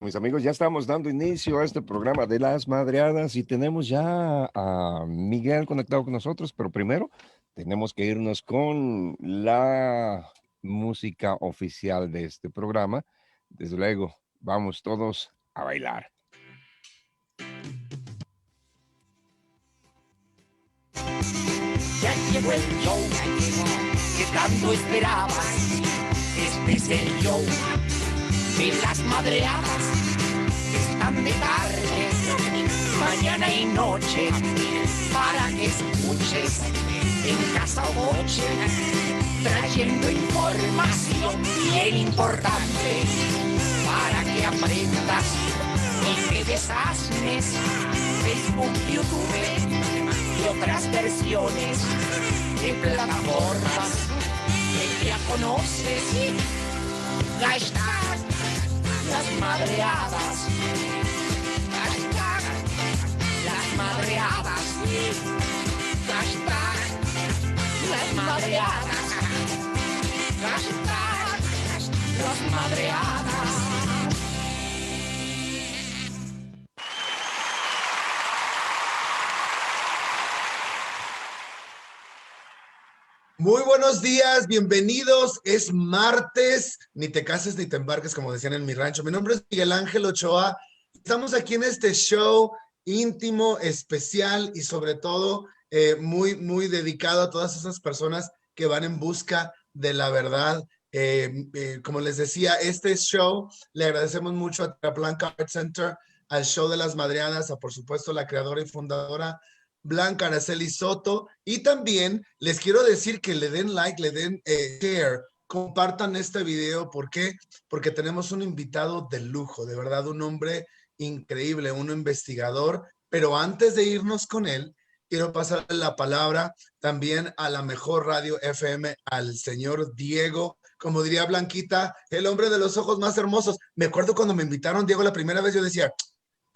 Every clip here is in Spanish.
Mis amigos, ya estamos dando inicio a este programa de las madreadas y tenemos ya a Miguel conectado con nosotros, pero primero tenemos que irnos con la música oficial de este programa. Desde luego, vamos todos a bailar. Ya llegó el show que tanto esperabas. Este es el show de las madreadas. Están de tarde, mañana y noche, para que escuches en casa o coche, trayendo información bien importante, para que aprendas y que desasnes Facebook, YouTube y otras versiones de plataformas que ya conoces. Hashtag las madreadas. Hashtag las madreadas. Hashtag las madreadas. Hashtag las madreadas. Muy buenos días, bienvenidos. Es martes, ni te cases ni te embarques, como decían en mi rancho. Mi nombre es Miguel Ángel Ochoa. Estamos aquí en este show íntimo, especial y sobre todo muy dedicado a todas esas personas que van en busca de la verdad. Como les decía, este show le agradecemos mucho a Blanca Art Center, al show de las madreadas, a por supuesto la creadora y fundadora Blanca Araceli Soto, y también les quiero decir que le den like, le den share, compartan este video. ¿Por qué? Porque tenemos un invitado de lujo, de verdad, un hombre increíble, un investigador, pero antes de irnos con él, quiero pasar la palabra también a la mejor radio FM, al señor Diego, como diría Blanquita, el hombre de los ojos más hermosos. Me acuerdo cuando me invitaron, Diego, la primera vez, yo decía,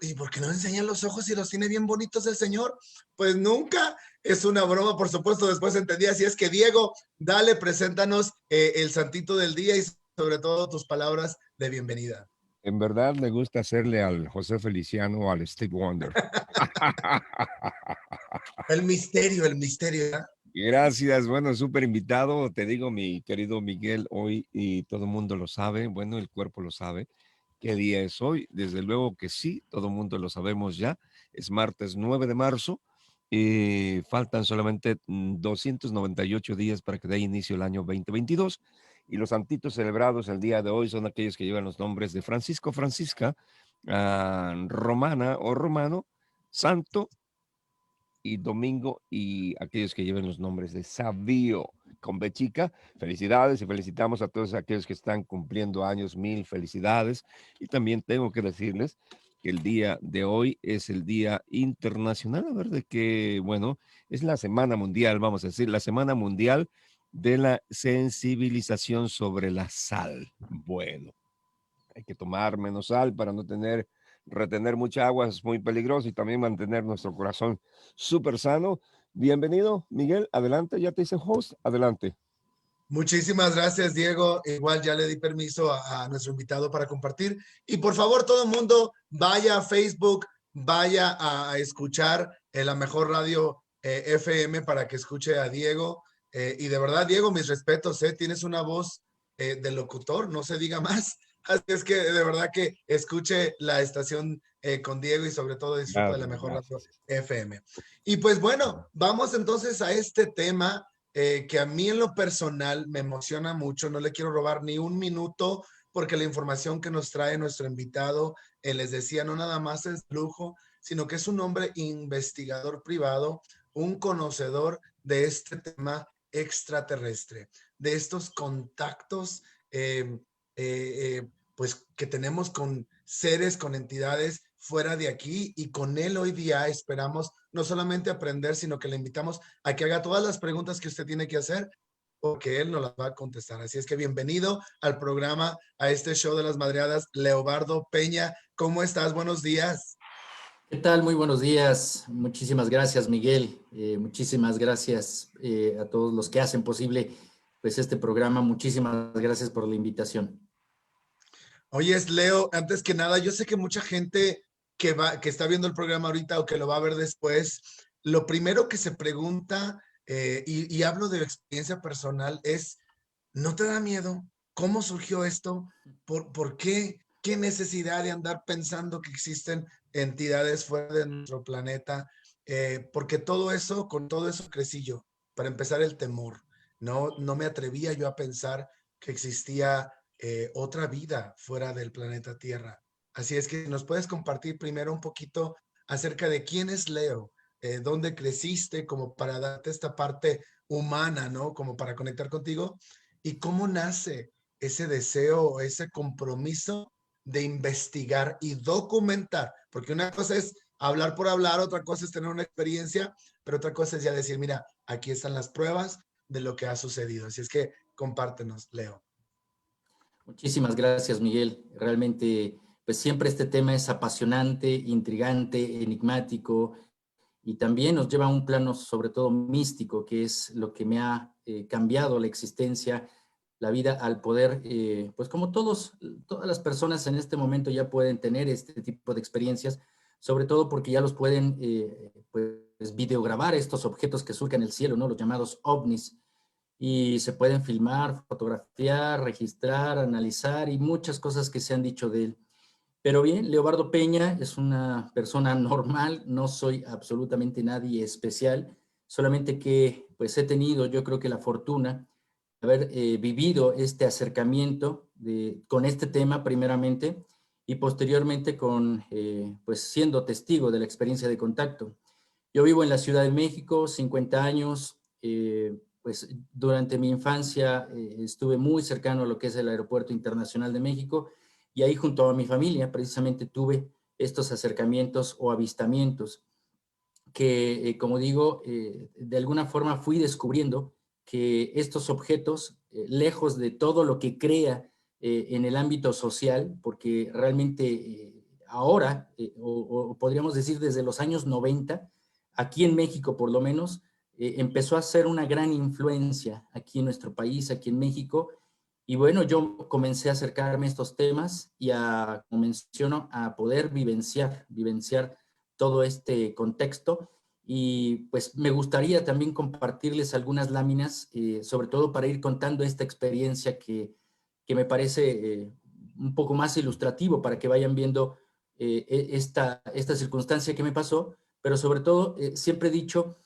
¿y por qué no enseñan los ojos si los tiene bien bonitos el señor? Pues nunca, es una broma, por supuesto. Después entendí, así es que Diego, dale, preséntanos el santito del día y sobre todo tus palabras de bienvenida. En verdad me gusta hacerle al José Feliciano o al Steve Wonder. El misterio, ¿eh? Gracias, bueno, súper invitado, te digo, mi querido Miguel, hoy, y todo el mundo lo sabe, bueno, el cuerpo lo sabe, qué día es hoy, desde luego que sí, todo el mundo lo sabemos ya, es martes 9 de marzo, y faltan solamente 298 días para que dé inicio el año 2022, y los santitos celebrados el día de hoy son aquellos que llevan los nombres de Francisco, Francisca, Romana o Romano, Santo, y Domingo, y aquellos que lleven los nombres de Sabio con B chica. Felicidades y felicitamos a todos aquellos que están cumpliendo años, mil felicidades. Y también tengo que decirles que el día de hoy es el Día Internacional, a ver de qué, bueno, es la Semana Mundial, vamos a decir, la Semana Mundial de la Sensibilización sobre la Sal. Bueno, hay que tomar menos sal para no retener mucha agua, es muy peligroso, y también mantener nuestro corazón súper sano. Bienvenido, Miguel, adelante, ya te hice host, adelante. Muchísimas gracias, Diego. Igual ya le di permiso a nuestro invitado para compartir. Y por favor, todo el mundo vaya a Facebook, vaya a escuchar la mejor radio FM para que escuche a Diego. Y de verdad, Diego, mis respetos, tienes una voz de locutor, no se diga más. Así es que de verdad que escuche la estación con Diego y sobre todo disfruta de la mejor radio FM. Y pues bueno, vamos entonces a este tema que a mí en lo personal me emociona mucho. No le quiero robar ni un minuto porque la información que nos trae nuestro invitado, les decía, no nada más es lujo, sino que es un hombre investigador privado, un conocedor de este tema extraterrestre, de estos contactos pues que tenemos con seres, con entidades fuera de aquí, y con él hoy día esperamos no solamente aprender, sino que le invitamos a que haga todas las preguntas que usted tiene que hacer, porque él nos las va a contestar. Así es que bienvenido al programa, a este show de las madreadas, Leobardo Peña. ¿Cómo estás? Buenos días. ¿Qué tal? Muy buenos días. Muchísimas gracias, Miguel. Muchísimas gracias a todos los que hacen posible pues este programa. Muchísimas gracias por la invitación. Oyes, Leo, antes que nada, yo sé que mucha gente que está viendo el programa ahorita o que lo va a ver después, lo primero que se pregunta, y hablo de experiencia personal, es, ¿no te da miedo? ¿Cómo surgió esto? ¿Por qué? ¿Qué necesidad de andar pensando que existen entidades fuera de nuestro planeta? Porque todo eso, con todo eso crecí yo. Para empezar, el temor. No me atrevía yo a pensar que existía otra vida fuera del planeta Tierra. Así es que nos puedes compartir primero un poquito acerca de quién es Leo, dónde creciste, como para darte esta parte humana, ¿no? Como para conectar contigo, y cómo nace ese deseo, ese compromiso de investigar y documentar, porque una cosa es hablar por hablar, otra cosa es tener una experiencia, pero otra cosa es ya decir, mira, aquí están las pruebas de lo que ha sucedido. Así es que compártenos, Leo. Muchísimas gracias, Miguel. Realmente, pues siempre este tema es apasionante, intrigante, enigmático y también nos lleva a un plano sobre todo místico, que es lo que me ha cambiado la existencia, la vida, al poder, pues como todas las personas en este momento ya pueden tener este tipo de experiencias, sobre todo porque ya los pueden pues videograbar estos objetos que surcan el cielo, ¿no? Los llamados ovnis, y se pueden filmar, fotografiar, registrar, analizar y muchas cosas que se han dicho de él. Pero bien, Leobardo Peña es una persona normal, no soy absolutamente nadie especial, solamente que pues he tenido, yo creo que la fortuna de haber vivido este acercamiento con este tema primeramente y posteriormente con pues siendo testigo de la experiencia de contacto. Yo vivo en la Ciudad de México, 50 años, pues durante mi infancia estuve muy cercano a lo que es el Aeropuerto Internacional de México, y ahí junto a mi familia precisamente tuve estos acercamientos o avistamientos que, como digo, de alguna forma fui descubriendo que estos objetos, lejos de todo lo que crea en el ámbito social, porque realmente ahora, o podríamos decir desde los años 90, aquí en México por lo menos, empezó a ser una gran influencia aquí en nuestro país, aquí en México. Y bueno, yo comencé a acercarme a estos temas y a, como menciono, a poder vivenciar todo este contexto. Y pues me gustaría también compartirles algunas láminas, sobre todo para ir contando esta experiencia que me parece un poco más ilustrativo para que vayan viendo esta circunstancia que me pasó, pero sobre todo siempre he dicho,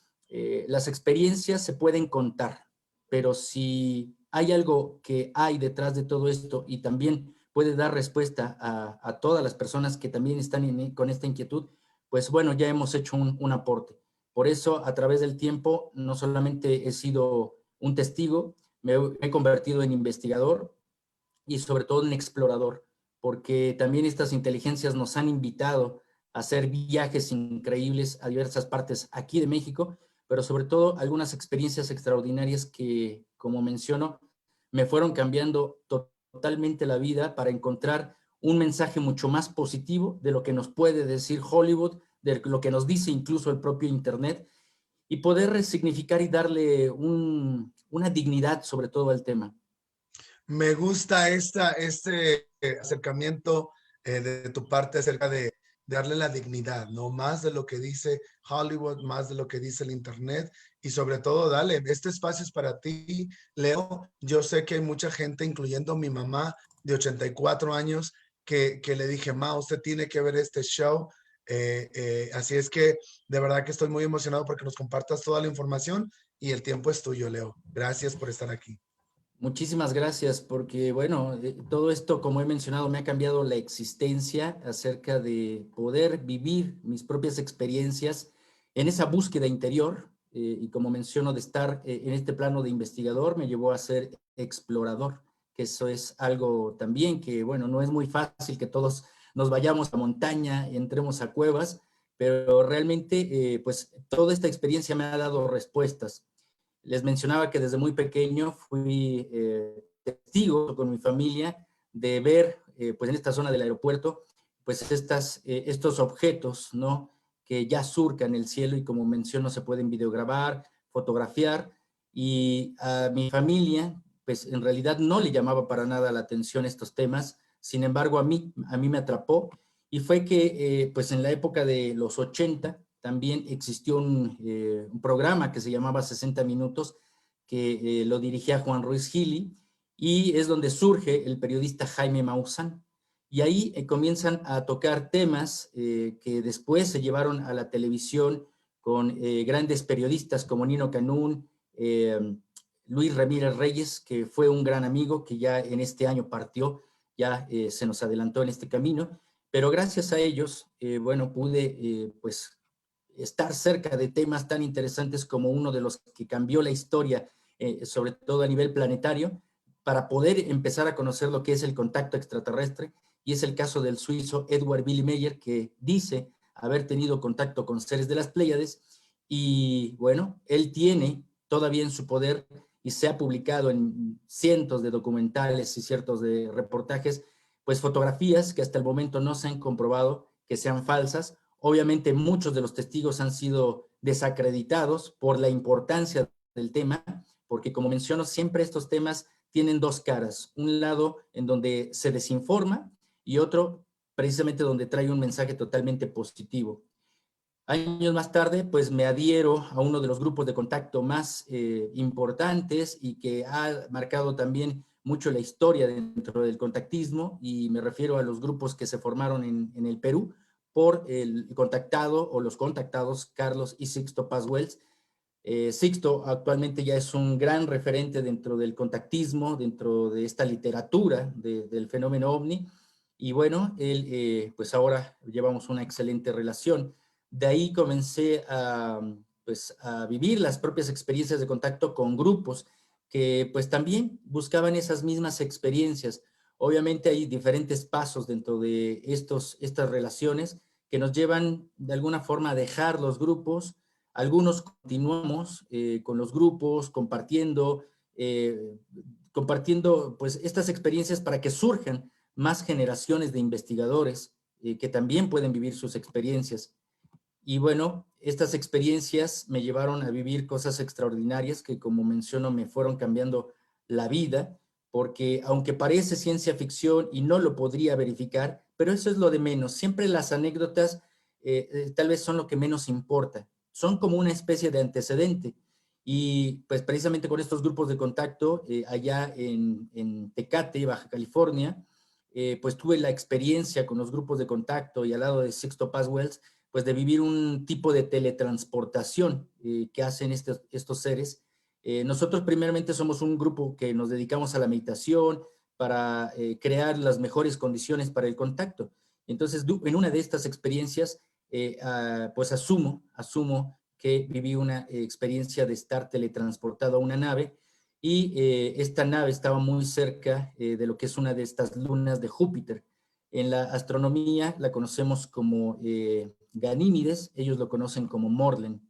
las experiencias se pueden contar, pero si hay algo que hay detrás de todo esto y también puede dar respuesta a todas las personas que también están con esta inquietud, pues bueno, ya hemos hecho un aporte. Por eso, a través del tiempo, no solamente he sido un testigo, me he convertido en investigador y sobre todo en explorador, porque también estas inteligencias nos han invitado a hacer viajes increíbles a diversas partes aquí de México, pero sobre todo algunas experiencias extraordinarias que, como menciono, me fueron cambiando totalmente la vida para encontrar un mensaje mucho más positivo de lo que nos puede decir Hollywood, de lo que nos dice incluso el propio Internet, y poder resignificar y darle una dignidad sobre todo al tema. Me gusta este acercamiento de tu parte acerca de darle la dignidad, ¿no? Más de lo que dice Hollywood, más de lo que dice el Internet, y sobre todo, dale, este espacio es para ti, Leo. Yo sé que hay mucha gente, incluyendo mi mamá de 84 años, que le dije, ma, usted tiene que ver este show. Así es que de verdad que estoy muy emocionado porque nos compartas toda la información y el tiempo es tuyo, Leo. Gracias por estar aquí. Muchísimas gracias, porque bueno, todo esto, como he mencionado, me ha cambiado la existencia acerca de poder vivir mis propias experiencias en esa búsqueda interior, y como menciono, de estar en este plano de investigador, me llevó a ser explorador, que eso es algo también que, bueno, no es muy fácil que todos nos vayamos a montaña y entremos a cuevas, pero realmente, pues toda esta experiencia me ha dado respuestas. Les mencionaba que desde muy pequeño fui testigo con mi familia de ver, pues en esta zona del aeropuerto, pues estos objetos, ¿no? Que ya surcan el cielo y como menciono se pueden videograbar, fotografiar, y a mi familia, pues en realidad no le llamaba para nada la atención estos temas, Sin embargo, a mí me atrapó, y fue que pues en la época de los 80 también existió un programa que se llamaba 60 Minutos, que lo dirigía Juan Ruiz Gili, y es donde surge el periodista Jaime Maussan. Y ahí comienzan a tocar temas que después se llevaron a la televisión con grandes periodistas como Nino Canún, Luis Ramírez Reyes, que fue un gran amigo que ya en este año partió, ya se nos adelantó en este camino, pero gracias a ellos, bueno, pude pues estar cerca de temas tan interesantes como uno de los que cambió la historia, sobre todo a nivel planetario, para poder empezar a conocer lo que es el contacto extraterrestre, y es el caso del suizo Edward Billy Meyer, que dice haber tenido contacto con seres de las Pléyades, y bueno, él tiene todavía en su poder, y se ha publicado en cientos de documentales y ciertos de reportajes, pues fotografías que hasta el momento no se han comprobado que sean falsas. Obviamente muchos de los testigos han sido desacreditados por la importancia del tema, porque como menciono, siempre estos temas tienen dos caras, un lado en donde se desinforma y otro precisamente donde trae un mensaje totalmente positivo. Años más tarde, pues me adhiero a uno de los grupos de contacto más importantes y que ha marcado también mucho la historia dentro del contactismo, y me refiero a los grupos que se formaron en el Perú por el contactado o los contactados Carlos y Sixto Paz Wells. Sixto actualmente ya es un gran referente dentro del contactismo, dentro de esta literatura del fenómeno ovni, y bueno, él pues ahora llevamos una excelente relación. De ahí comencé pues, a vivir las propias experiencias de contacto con grupos que pues también buscaban esas mismas experiencias. Obviamente hay diferentes pasos dentro de estas relaciones que nos llevan de alguna forma a dejar los grupos. Algunos continuamos con los grupos, compartiendo pues estas experiencias para que surjan más generaciones de investigadores que también pueden vivir sus experiencias. Y bueno, estas experiencias me llevaron a vivir cosas extraordinarias que, como menciono, me fueron cambiando la vida, porque aunque parece ciencia ficción y no lo podría verificar, pero eso es lo de menos. Siempre las anécdotas tal vez son lo que menos importa. Son como una especie de antecedente. Y pues precisamente con estos grupos de contacto, allá en Tecate, Baja California, pues tuve la experiencia con los grupos de contacto y al lado de Sixto Paz Wells, pues de vivir un tipo de teletransportación que hacen estos seres. Nosotros primeramente somos un grupo que nos dedicamos a la meditación para crear las mejores condiciones para el contacto. Entonces, en una de estas experiencias, pues asumo que viví una experiencia de estar teletransportado a una nave, y esta nave estaba muy cerca de lo que es una de estas lunas de Júpiter. En la astronomía la conocemos como Ganímides, ellos lo conocen como Morlen.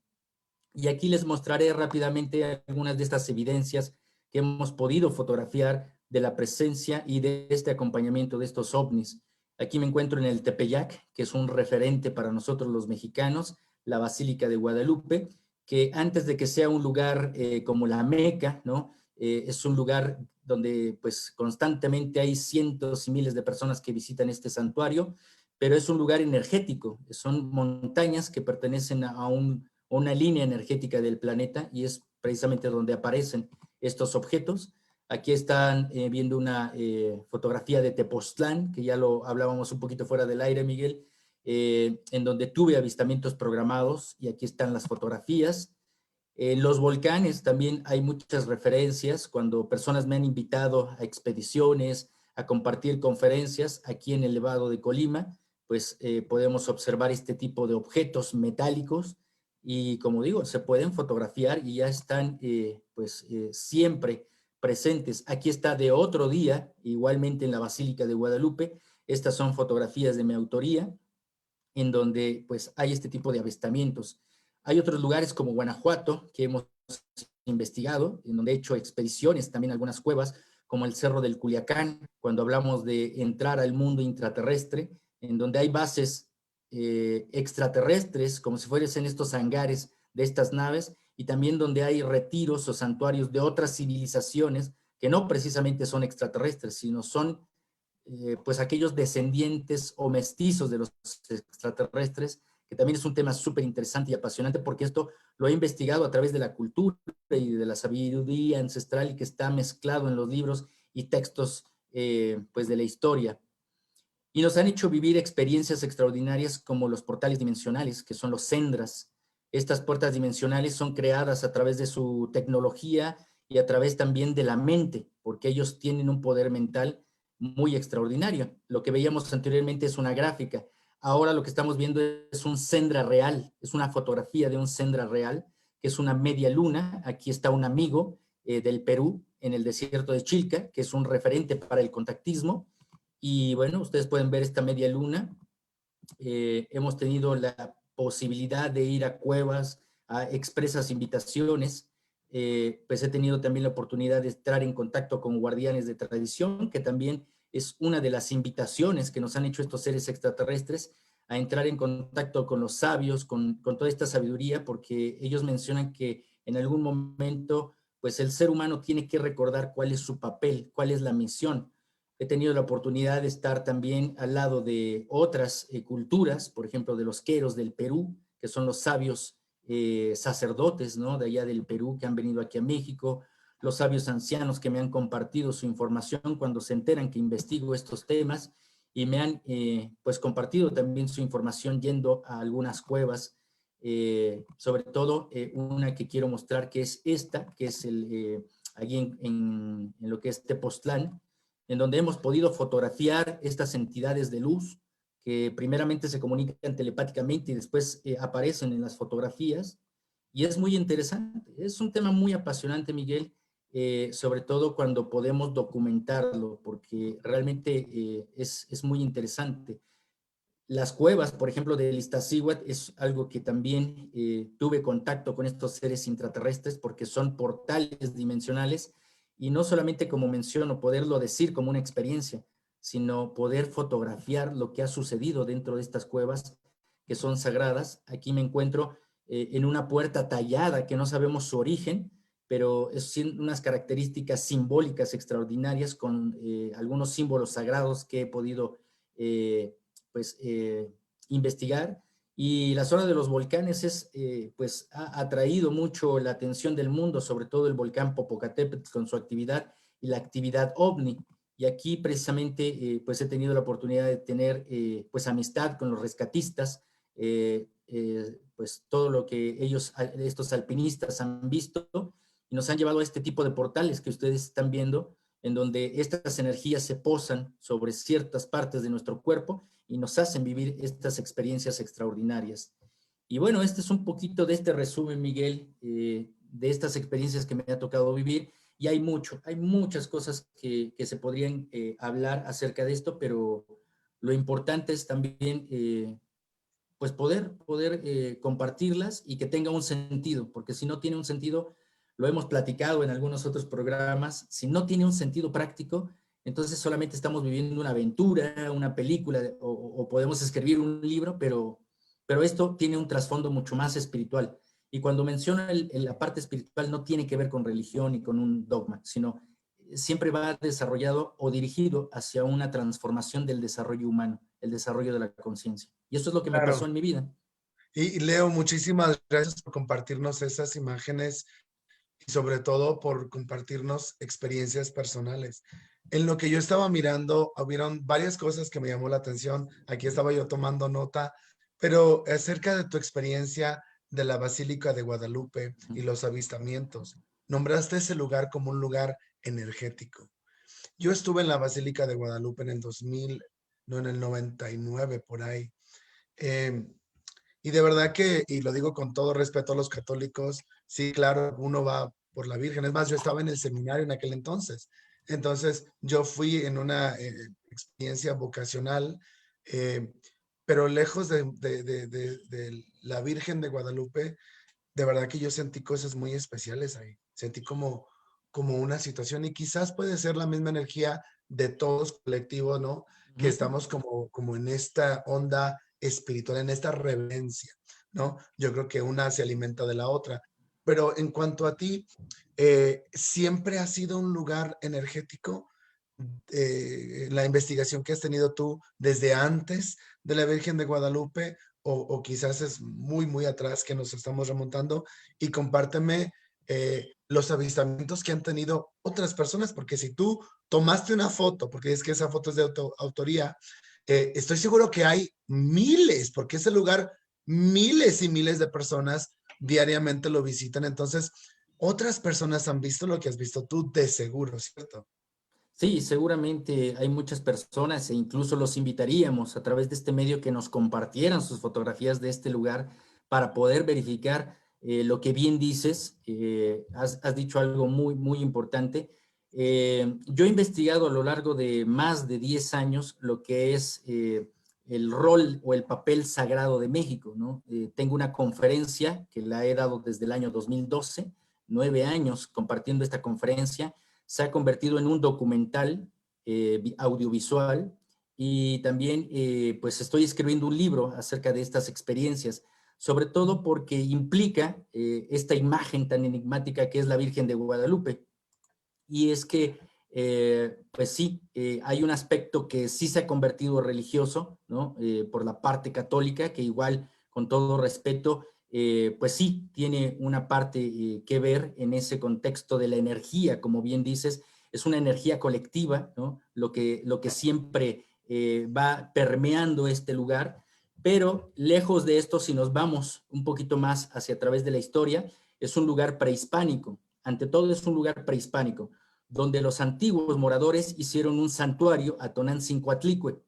Y aquí les mostraré rápidamente algunas de estas evidencias que hemos podido fotografiar de la presencia y de este acompañamiento de estos ovnis. Aquí me encuentro en el Tepeyac, que es un referente para nosotros los mexicanos, la Basílica de Guadalupe, que antes de que sea un lugar como la Meca, ¿no? Es un lugar donde pues constantemente hay cientos y miles de personas que visitan este santuario, pero es un lugar energético, son montañas que pertenecen a una línea energética del planeta, y es precisamente donde aparecen estos objetos. Aquí están viendo una fotografía de Tepoztlán, que ya lo hablábamos un poquito fuera del aire, Miguel, en donde tuve avistamientos programados, y aquí están las fotografías. En los volcanes también hay muchas referencias. Cuando personas me han invitado a expediciones, a compartir conferencias aquí en el Nevado de Colima, pues podemos observar este tipo de objetos metálicos, y como digo, se pueden fotografiar y ya están siempre presentes. Aquí está de otro día, igualmente en la Basílica de Guadalupe. Estas son fotografías de mi autoría, en donde pues hay este tipo de avistamientos. Hay otros lugares como Guanajuato que hemos investigado, en donde he hecho expediciones, también algunas cuevas, como el Cerro del Culiacán, cuando hablamos de entrar al mundo intraterrestre, en donde hay bases extraterrestres, como si fuesen estos hangares de estas naves, y también donde hay retiros o santuarios de otras civilizaciones que no precisamente son extraterrestres, sino son pues aquellos descendientes o mestizos de los extraterrestres, que también es un tema súper interesante y apasionante, porque esto lo he investigado a través de la cultura y de la sabiduría ancestral y que está mezclado en los libros y textos pues de la historia. Y nos han hecho vivir experiencias extraordinarias como los portales dimensionales, que son los Sendras. Estas puertas dimensionales son creadas a través de su tecnología y a través también de la mente, porque ellos tienen un poder mental muy extraordinario. Lo que veíamos anteriormente es una gráfica. Ahora lo que estamos viendo es un Sendra real, es una fotografía de un Sendra real, que es una media luna. Aquí está un amigo del Perú, en el desierto de Chilca, que es un referente para el contactismo. Y bueno, ustedes pueden ver esta media luna. Hemos tenido la posibilidad de ir a cuevas, a expresas invitaciones. Pues he tenido también la oportunidad de estar en contacto con guardianes de tradición, que también es una de las invitaciones que nos han hecho estos seres extraterrestres a entrar en contacto con los sabios, con toda esta sabiduría, porque ellos mencionan que en algún momento, pues el ser humano tiene que recordar cuál es su papel, cuál es la misión. He tenido la oportunidad de estar también al lado de otras culturas, por ejemplo, de los queros del Perú, que son los sabios sacerdotes, ¿no?, de allá del Perú que han venido aquí a México, los sabios ancianos que me han compartido su información cuando se enteran que investigo estos temas y me han pues compartido también su información yendo a algunas cuevas, sobre todo una que quiero mostrar que es esta, que es allí en lo que es Tepoztlán, en donde hemos podido fotografiar estas entidades de luz que primeramente se comunican telepáticamente y después aparecen en las fotografías. Y es muy interesante, es un tema muy apasionante, Miguel, sobre todo cuando podemos documentarlo, porque realmente es muy interesante. Las cuevas, por ejemplo, del Iztaccíhuatl es algo que también tuve contacto con estos seres intraterrestres porque son portales dimensionales y no solamente, como menciono, poderlo decir como una experiencia, sino poder fotografiar lo que ha sucedido dentro de estas cuevas que son sagradas. Aquí me encuentro en una puerta tallada que no sabemos su origen, pero es unas características simbólicas extraordinarias con algunos símbolos sagrados que he podido pues investigar. Y la zona de los volcanes es, pues ha atraído mucho la atención del mundo, sobre todo el volcán Popocatépetl con su actividad y la actividad OVNI. Y aquí precisamente pues he tenido la oportunidad de tener pues amistad con los rescatistas, pues todo lo que ellos, estos alpinistas han visto y nos han llevado a este tipo de portales que ustedes están viendo, en donde estas energías se posan sobre ciertas partes de nuestro cuerpo y nos hacen vivir estas experiencias extraordinarias. Y bueno, este es un poquito de este resumen, Miguel, de estas experiencias que me ha tocado vivir. Y hay muchas cosas que se podrían hablar acerca de esto, pero lo importante es también pues poder compartirlas y que tenga un sentido, porque si no tiene un sentido, lo hemos platicado en algunos otros programas, si no tiene un sentido práctico, entonces solamente estamos viviendo una aventura, una película, o podemos escribir un libro, pero esto tiene un trasfondo mucho más espiritual. Y cuando menciono la parte espiritual, no tiene que ver con religión y con un dogma, sino siempre va desarrollado o dirigido hacia una transformación del desarrollo humano, el desarrollo de la conciencia. Y eso es lo que me pasó Claro. en mi vida. Y Leo, muchísimas gracias por compartirnos esas imágenes y sobre todo por compartirnos experiencias personales. En lo que yo estaba mirando, hubieron varias cosas que me llamó la atención. Aquí estaba yo tomando nota, pero acerca de tu experiencia de la Basílica de Guadalupe y los avistamientos, nombraste ese lugar como un lugar energético. Yo estuve en la Basílica de Guadalupe en el 2000, no, en el 99, por ahí. Eh, y de verdad que, y lo digo con todo respeto a los católicos, sí, claro, uno va por la Virgen. Es más, yo estaba en el seminario en aquel entonces. Entonces, yo fui en una experiencia vocacional, eh, pero lejos de la Virgen de Guadalupe, de verdad que yo sentí cosas muy especiales ahí. Sentí como una situación y quizás puede ser la misma energía de todos colectivos, ¿no? Que estamos como en esta onda espiritual, en esta reverencia, ¿no? Yo creo que una se alimenta de la otra. Pero en cuanto a ti, ¿siempre ha sido un lugar energético? la investigación que has tenido tú desde antes de la Virgen de Guadalupe o quizás es muy, muy atrás que nos estamos remontando y compárteme los avistamientos que han tenido otras personas, porque si tú tomaste una foto, porque es que esa foto es de autoría, estoy seguro que hay miles, porque ese lugar miles y miles de personas diariamente lo visitan, entonces otras personas han visto lo que has visto tú de seguro, ¿cierto? Sí, seguramente hay muchas personas e incluso los invitaríamos a través de este medio que nos compartieran sus fotografías de este lugar para poder verificar lo que bien dices. Has dicho algo muy, muy importante. Yo he investigado a lo largo de más de 10 años lo que es el rol o el papel sagrado de México, ¿no? Tengo una conferencia que la he dado desde el año 2012, 9 años compartiendo esta conferencia. Se ha convertido en un documental audiovisual y también pues estoy escribiendo un libro acerca de estas experiencias, sobre todo porque implica esta imagen tan enigmática que es la Virgen de Guadalupe. Y es que, pues sí, hay un aspecto que sí se ha convertido religioso, ¿no? Por la parte católica, que igual, con todo respeto, pues sí, tiene una parte que ver en ese contexto de la energía, como bien dices, es una energía colectiva, ¿no? Lo que siempre va permeando este lugar, pero lejos de esto, si nos vamos un poquito más hacia a través de la historia, es un lugar prehispánico, ante todo es un lugar prehispánico, donde los antiguos moradores hicieron un santuario a Tonantzin-Coatlicue,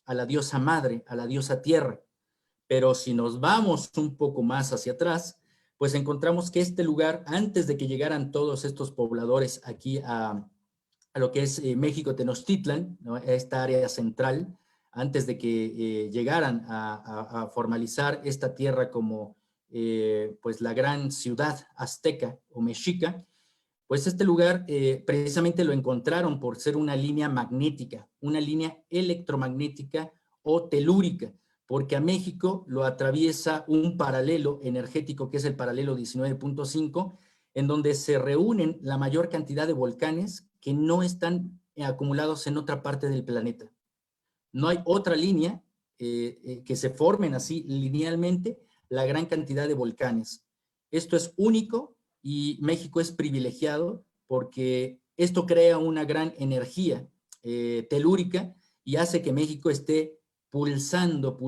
a la diosa madre, a la diosa tierra. Pero si nos vamos un poco más hacia atrás, pues encontramos que este lugar, antes de que llegaran todos estos pobladores aquí a lo que es México Tenochtitlan, ¿no? Esta área central, antes de que llegaran a formalizar esta tierra como pues la gran ciudad azteca o mexica, pues este lugar precisamente lo encontraron por ser una línea magnética, una línea electromagnética o telúrica, porque a México lo atraviesa un paralelo energético que es el paralelo 19.5, en donde se reúnen la mayor cantidad de volcanes que no están acumulados en otra parte del planeta. No hay otra línea que se formen así linealmente la gran cantidad de volcanes. Esto es único y México es privilegiado porque esto crea una gran energía telúrica y hace que México esté pulsando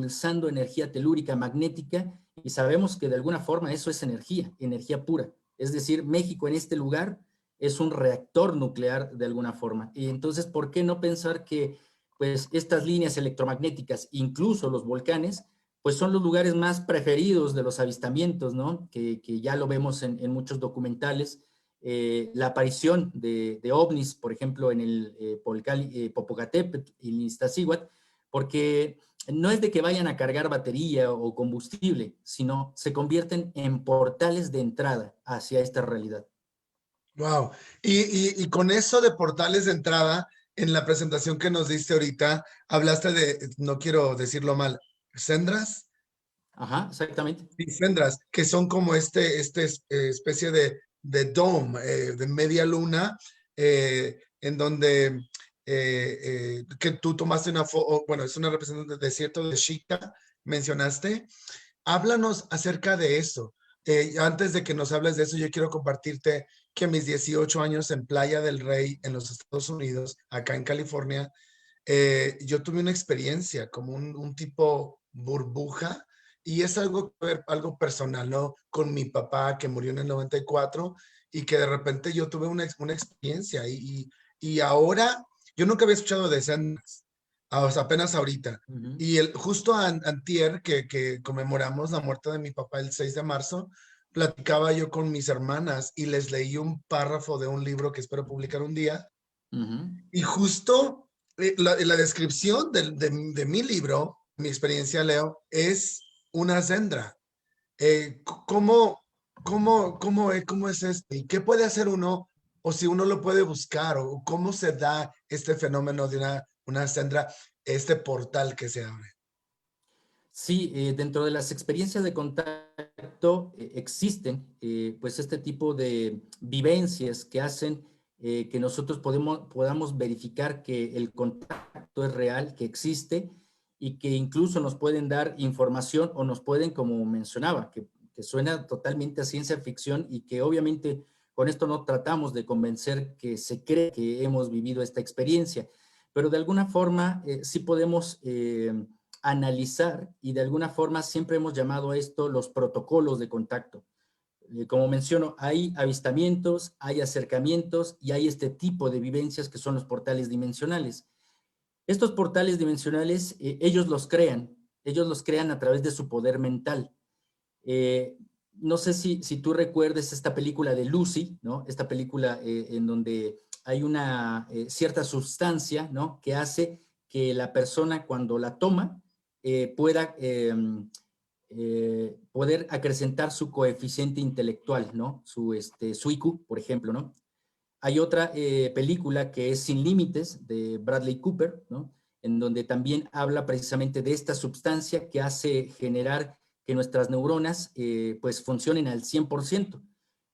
energía telúrica magnética y sabemos que de alguna forma eso es energía pura. Es decir, México en este lugar es un reactor nuclear de alguna forma. Y entonces, ¿por qué no pensar que pues estas líneas electromagnéticas, incluso los volcanes, pues son los lugares más preferidos de los avistamientos, ¿no? Que ya lo vemos en muchos documentales. La aparición de ovnis, por ejemplo, en el Popocatépetl y el Iztaccíhuatl, porque no es de que vayan a cargar batería o combustible, sino se convierten en portales de entrada hacia esta realidad. Wow. Y con eso de portales de entrada, en la presentación que nos diste ahorita, hablaste de, no quiero decirlo mal, ¿sendras? Ajá, exactamente. Sí, sendras, que son como especie de dome, de media luna, en donde que tú tomaste una foto, bueno, es una representación del desierto de Chita, mencionaste. Háblanos acerca de eso. Antes de que nos hables de eso, yo quiero compartirte que mis 18 años en Playa del Rey, en los Estados Unidos, acá en California, yo tuve una experiencia como un tipo burbuja y es algo personal, ¿no? Con mi papá que murió en el 94 y que de repente yo tuve una experiencia y ahora yo nunca había escuchado de escenas, o sea, apenas ahorita. Y justo antier que conmemoramos la muerte de mi papá el 6 de marzo, platicaba yo con mis hermanas y les leí un párrafo de un libro que espero publicar un día. Y justo la descripción de mi libro, mi experiencia, Leo, es una sendra. ¿Cómo es esto? ¿Y qué puede hacer uno? O si uno lo puede buscar, o cómo se da este fenómeno de una sendra, este portal que se abre. Sí, dentro de las experiencias de contacto existen pues este tipo de vivencias que hacen que nosotros podamos verificar que el contacto es real, que existe y que incluso nos pueden dar información o nos pueden, como mencionaba, que suena totalmente a ciencia ficción y que obviamente con esto no tratamos de convencer que se cree que hemos vivido esta experiencia, pero de alguna forma sí podemos analizar y de alguna forma siempre hemos llamado a esto los protocolos de contacto. Como menciono, hay avistamientos, hay acercamientos y hay este tipo de vivencias que son los portales dimensionales. Estos portales dimensionales, ellos los crean a través de su poder mental. No sé si tú recuerdes esta película de Lucy, ¿no? Esta película en donde hay una cierta sustancia, ¿no? Que hace que la persona cuando la toma pueda poder acrecentar su coeficiente intelectual, ¿no? Su IQ, por ejemplo, ¿no? Hay otra película que es Sin Límites, de Bradley Cooper, ¿no? En donde también habla precisamente de esta sustancia que hace generar que nuestras neuronas pues funcionen al 100%.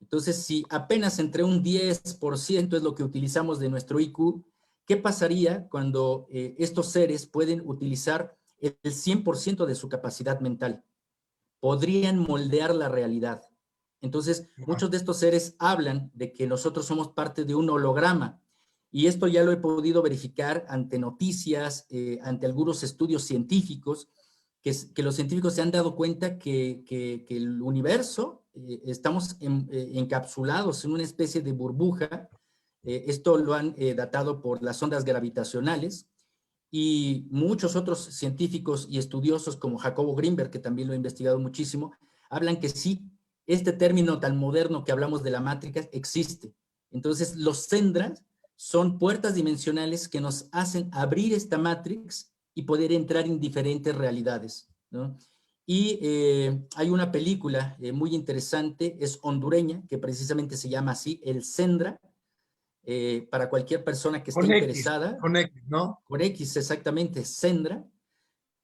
Entonces, si apenas entre un 10% es lo que utilizamos de nuestro IQ, ¿qué pasaría cuando estos seres pueden utilizar el 100% de su capacidad mental? Podrían moldear la realidad. Entonces, muchos de estos seres hablan de que nosotros somos parte de un holograma. Y esto ya lo he podido verificar ante noticias, ante algunos estudios científicos, que los científicos se han dado cuenta que el universo, estamos encapsulados en una especie de burbuja. Esto lo han datado por las ondas gravitacionales. Y muchos otros científicos y estudiosos como Jacobo Grinberg, que también lo ha investigado muchísimo, hablan que sí, este término tan moderno que hablamos de la Matrix existe. Entonces, los Sendras son puertas dimensionales que nos hacen abrir esta Matrix y poder entrar en diferentes realidades, ¿no? Y hay una película muy interesante, es hondureña, que precisamente se llama así, El Sendra, para cualquier persona que esté interesada. Con X, ¿no? Con X, exactamente, Sendra.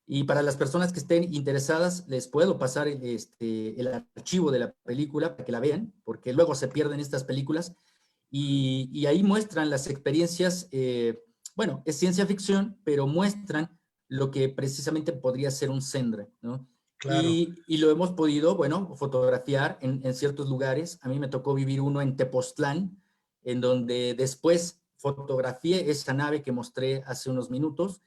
Y para las personas que estén interesadas, les puedo pasar el archivo de la película para que la vean, porque luego se pierden estas películas. Y ahí muestran las experiencias, bueno, es ciencia ficción, pero muestran lo que precisamente podría ser un Sendra, ¿no? Claro. Y lo hemos podido, bueno, fotografiar en ciertos lugares. A mí me tocó vivir uno en Tepoztlán, en donde después fotografié esa nave que mostré hace unos minutos.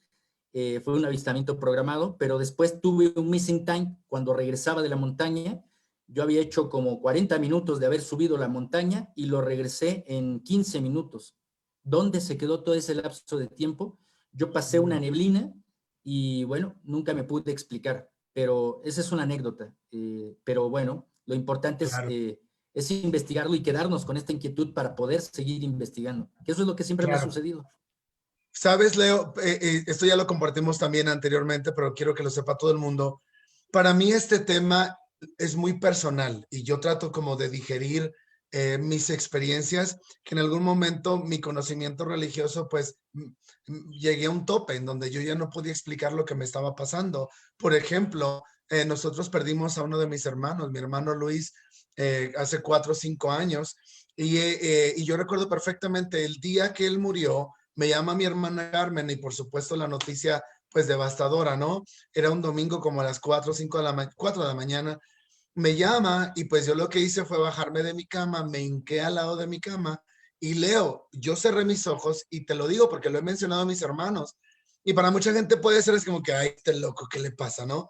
Fue un avistamiento programado, pero después tuve un missing time cuando regresaba de la montaña. Yo había hecho como 40 minutos de haber subido la montaña y lo regresé en 15 minutos. ¿Dónde se quedó todo ese lapso de tiempo? Yo pasé una neblina y bueno, nunca me pude explicar, pero esa es una anécdota. Pero bueno, lo importante Claro. es investigarlo y quedarnos con esta inquietud para poder seguir investigando, que eso es lo que siempre me ha sucedido. Sabes, Leo, esto ya lo compartimos también anteriormente, pero quiero que lo sepa todo el mundo. Para mí este tema es muy personal y yo trato como de digerir mis experiencias, que en algún momento mi conocimiento religioso pues llegué a un tope en donde yo ya no podía explicar lo que me estaba pasando. Por ejemplo, nosotros perdimos a uno de mis hermanos, mi hermano Luis, hace 4 o 5 años y yo recuerdo perfectamente el día que él murió. Me llama mi hermana Carmen y por supuesto la noticia pues devastadora, ¿no? Era un domingo como a las 4 o 5 de la 4 de la mañana. Me llama y pues yo lo que hice fue bajarme de mi cama, me hinqué al lado de mi cama y Leo, yo cerré mis ojos y te lo digo porque lo he mencionado a mis hermanos y para mucha gente puede ser es como que, ay, este loco, ¿qué le pasa, no?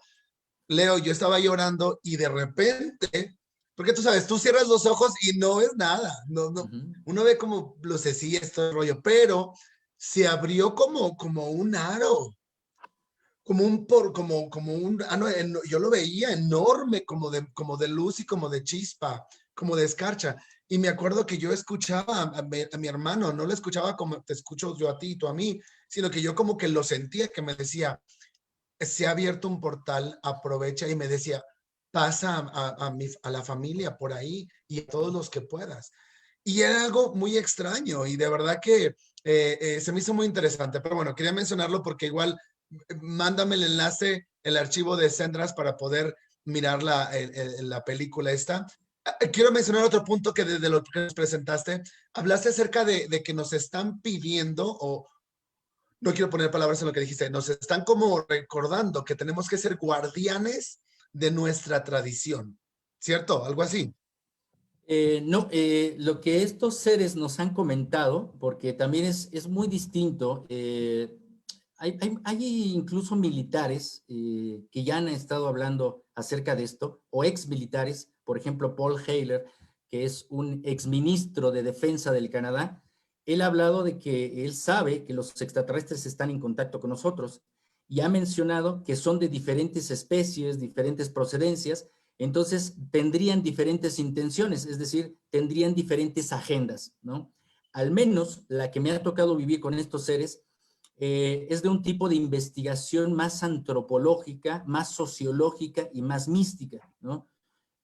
Leo, yo estaba llorando y de repente, porque tú sabes, tú cierras los ojos y no ves nada, no, uno ve como lucecillas, todo el rollo, pero se abrió como un aro, yo lo veía enorme, como de luz y como de chispa, como de escarcha. Y me acuerdo que yo escuchaba a mi hermano, no lo escuchaba como te escucho yo a ti y tú a mí, sino que yo como que lo sentía, que me decía, se ha abierto un portal, aprovecha, y me decía, pasa a la familia por ahí y a todos los que puedas. Y era algo muy extraño y de verdad que se me hizo muy interesante. Pero bueno, quería mencionarlo porque igual mándame el enlace, el archivo de Sendras para poder mirar la película esta. Quiero mencionar otro punto que desde lo que nos presentaste, hablaste acerca de que nos están pidiendo, o no quiero poner palabras en lo que dijiste, nos están como recordando que tenemos que ser guardianes de nuestra tradición, ¿cierto? Algo así. No, lo que estos seres nos han comentado, porque también es muy distinto, hay incluso militares que ya han estado hablando acerca de esto, o ex militares, por ejemplo, Paul Heyler, que es un exministro de Defensa del Canadá. Él ha hablado de que él sabe que los extraterrestres están en contacto con nosotros y ha mencionado que son de diferentes especies, diferentes procedencias, entonces tendrían diferentes intenciones, es decir, tendrían diferentes agendas, ¿no? Al menos la que me ha tocado vivir con estos seres es de un tipo de investigación más antropológica, más sociológica y más mística, ¿no?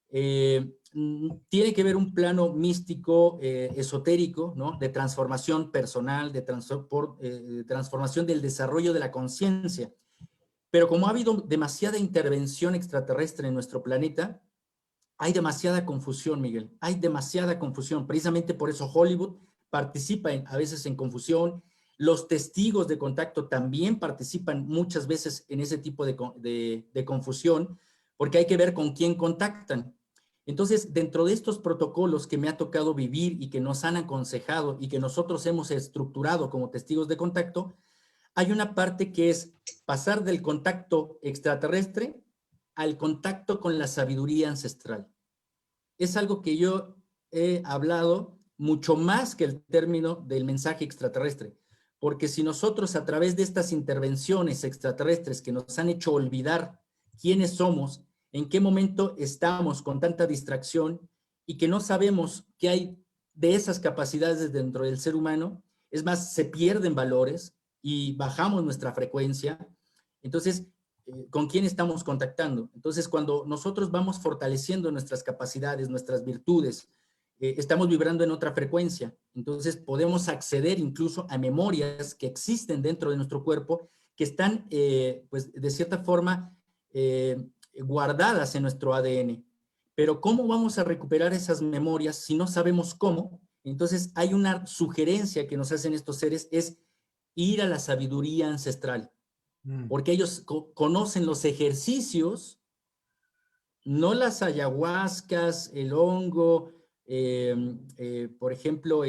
Tiene que ver un plano místico, esotérico, ¿no? De transformación personal, de transformación del desarrollo de la conciencia. Pero como ha habido demasiada intervención extraterrestre en nuestro planeta, hay demasiada confusión, Miguel. Hay demasiada confusión. Precisamente por eso Hollywood participa a veces en confusión. Los testigos de contacto también participan muchas veces en ese tipo de confusión, porque hay que ver con quién contactan. Entonces, dentro de estos protocolos que me ha tocado vivir y que nos han aconsejado y que nosotros hemos estructurado como testigos de contacto, hay una parte que es pasar del contacto extraterrestre al contacto con la sabiduría ancestral. Es algo que yo he hablado mucho más que el término del mensaje extraterrestre, porque si nosotros a través de estas intervenciones extraterrestres que nos han hecho olvidar quiénes somos, en qué momento estamos con tanta distracción y que no sabemos qué hay de esas capacidades dentro del ser humano, es más, se pierden valores y bajamos nuestra frecuencia, entonces, ¿con quién estamos contactando? Entonces, cuando nosotros vamos fortaleciendo nuestras capacidades, nuestras virtudes, estamos vibrando en otra frecuencia, entonces podemos acceder incluso a memorias que existen dentro de nuestro cuerpo, que están, pues, de cierta forma, guardadas en nuestro ADN. Pero ¿cómo vamos a recuperar esas memorias si no sabemos cómo? Entonces, hay una sugerencia que nos hacen estos seres, es ir a la sabiduría ancestral, porque ellos conocen los ejercicios, no las ayahuascas, el hongo, por ejemplo,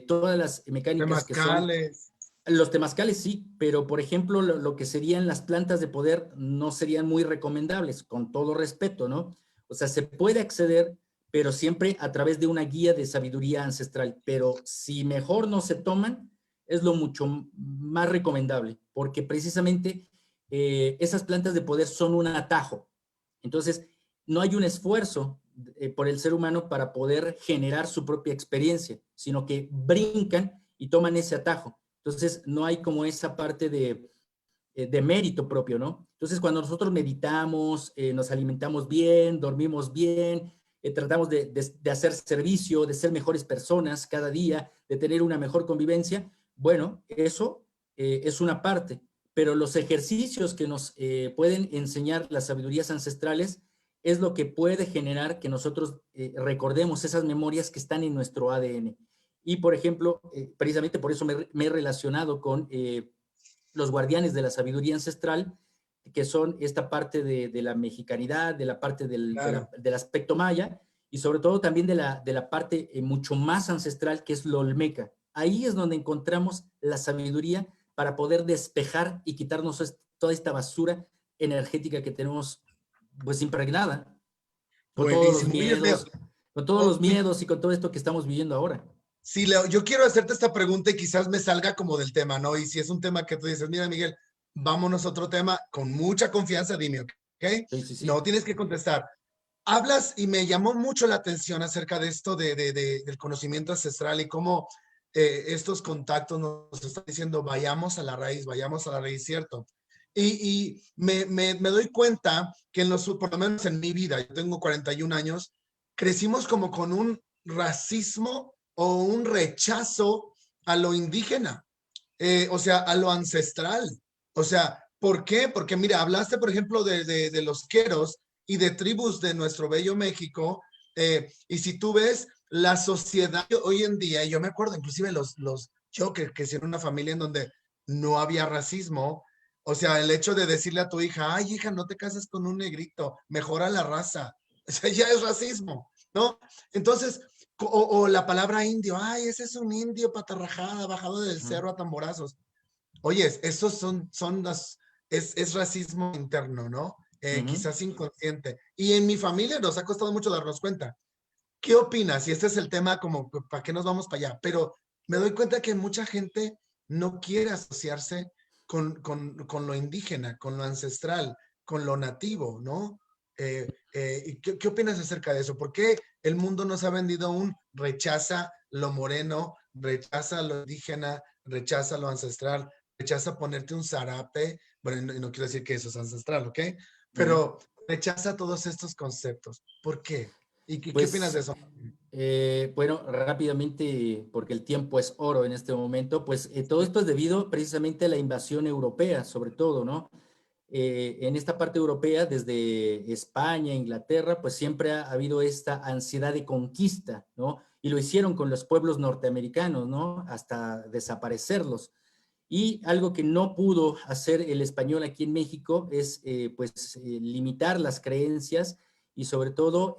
todas las mecánicas que son... Temazcales. Los temazcales sí, pero por ejemplo, lo que serían las plantas de poder no serían muy recomendables, con todo respeto, ¿no? O sea, se puede acceder, pero siempre a través de una guía de sabiduría ancestral. Pero si mejor no se toman, es lo mucho más recomendable, porque precisamente esas plantas de poder son un atajo. Entonces, no hay un esfuerzo por el ser humano para poder generar su propia experiencia, sino que brincan y toman ese atajo. Entonces, no hay como esa parte de mérito propio, ¿no? Entonces, cuando nosotros meditamos, nos alimentamos bien, dormimos bien, tratamos de hacer servicio, de ser mejores personas cada día, de tener una mejor convivencia, bueno, eso es una parte, pero los ejercicios que nos pueden enseñar las sabidurías ancestrales es lo que puede generar que nosotros recordemos esas memorias que están en nuestro ADN. Y, por ejemplo, precisamente por eso me he relacionado con los guardianes de la sabiduría ancestral, que son esta parte de la mexicanidad, de la parte Claro. del aspecto maya, y sobre todo también de la parte mucho más ancestral, que es lo olmeca. Ahí es donde encontramos la sabiduría para poder despejar y quitarnos toda esta basura energética que tenemos, pues, impregnada, con todos los Buenísimo. Oye, Leo, miedos, con todos los miedos y con todo esto que estamos viviendo ahora. sí, Leo, yo quiero hacerte esta pregunta y quizás me salga como del tema, ¿no? Y si es un tema que tú dices, mira, Miguel, vámonos a otro tema, con mucha confianza, dime, ¿ok? Sí, sí, sí. No tienes que contestar. Hablas y me llamó mucho la atención acerca de esto del conocimiento ancestral y cómo estos contactos nos están diciendo, vayamos a la raíz, ¿cierto? Y me doy cuenta que por lo menos en mi vida, yo tengo 41 años, crecimos como con un racismo o un rechazo a lo indígena, o sea, a lo ancestral. O sea, ¿por qué? Porque mira, hablaste, por ejemplo, de los queros y de tribus de nuestro bello México, Y si tú ves la sociedad hoy en día, yo me acuerdo inclusive yo que crecí en una familia en donde no había racismo, o sea, el hecho de decirle a tu hija, ay, hija, no te cases con un negrito, mejora la raza, o sea, ya es racismo, ¿no? Entonces, o la palabra indio, ay, ese es un indio patarrajada, bajado del cerro a tamborazos. Oye, esos es racismo interno, ¿no? Quizás inconsciente. Y en mi familia nos ha costado mucho darnos cuenta. ¿Qué opinas? Y este es el tema como, ¿para qué nos vamos para allá? Pero me doy cuenta que mucha gente no quiere asociarse con lo indígena, con lo ancestral, con lo nativo, ¿no? ¿Qué opinas acerca de eso? ¿Por qué el mundo nos ha vendido un rechaza lo moreno, rechaza lo indígena, rechaza lo ancestral, rechaza ponerte un zarape? Bueno, no quiero decir que eso es ancestral, ¿ok? Pero rechaza todos estos conceptos. ¿Por qué? ¿Y qué opinas de Pues, eso? bueno, rápidamente, porque el tiempo es oro en este momento, pues todo esto es debido precisamente a la invasión europea, sobre todo, ¿no? En esta parte europea, desde España, Inglaterra, pues siempre ha habido esta ansiedad de conquista, ¿no? Y lo hicieron con los pueblos norteamericanos, ¿no? Hasta desaparecerlos. Y algo que no pudo hacer el español aquí en México es, limitar las creencias y sobre todo,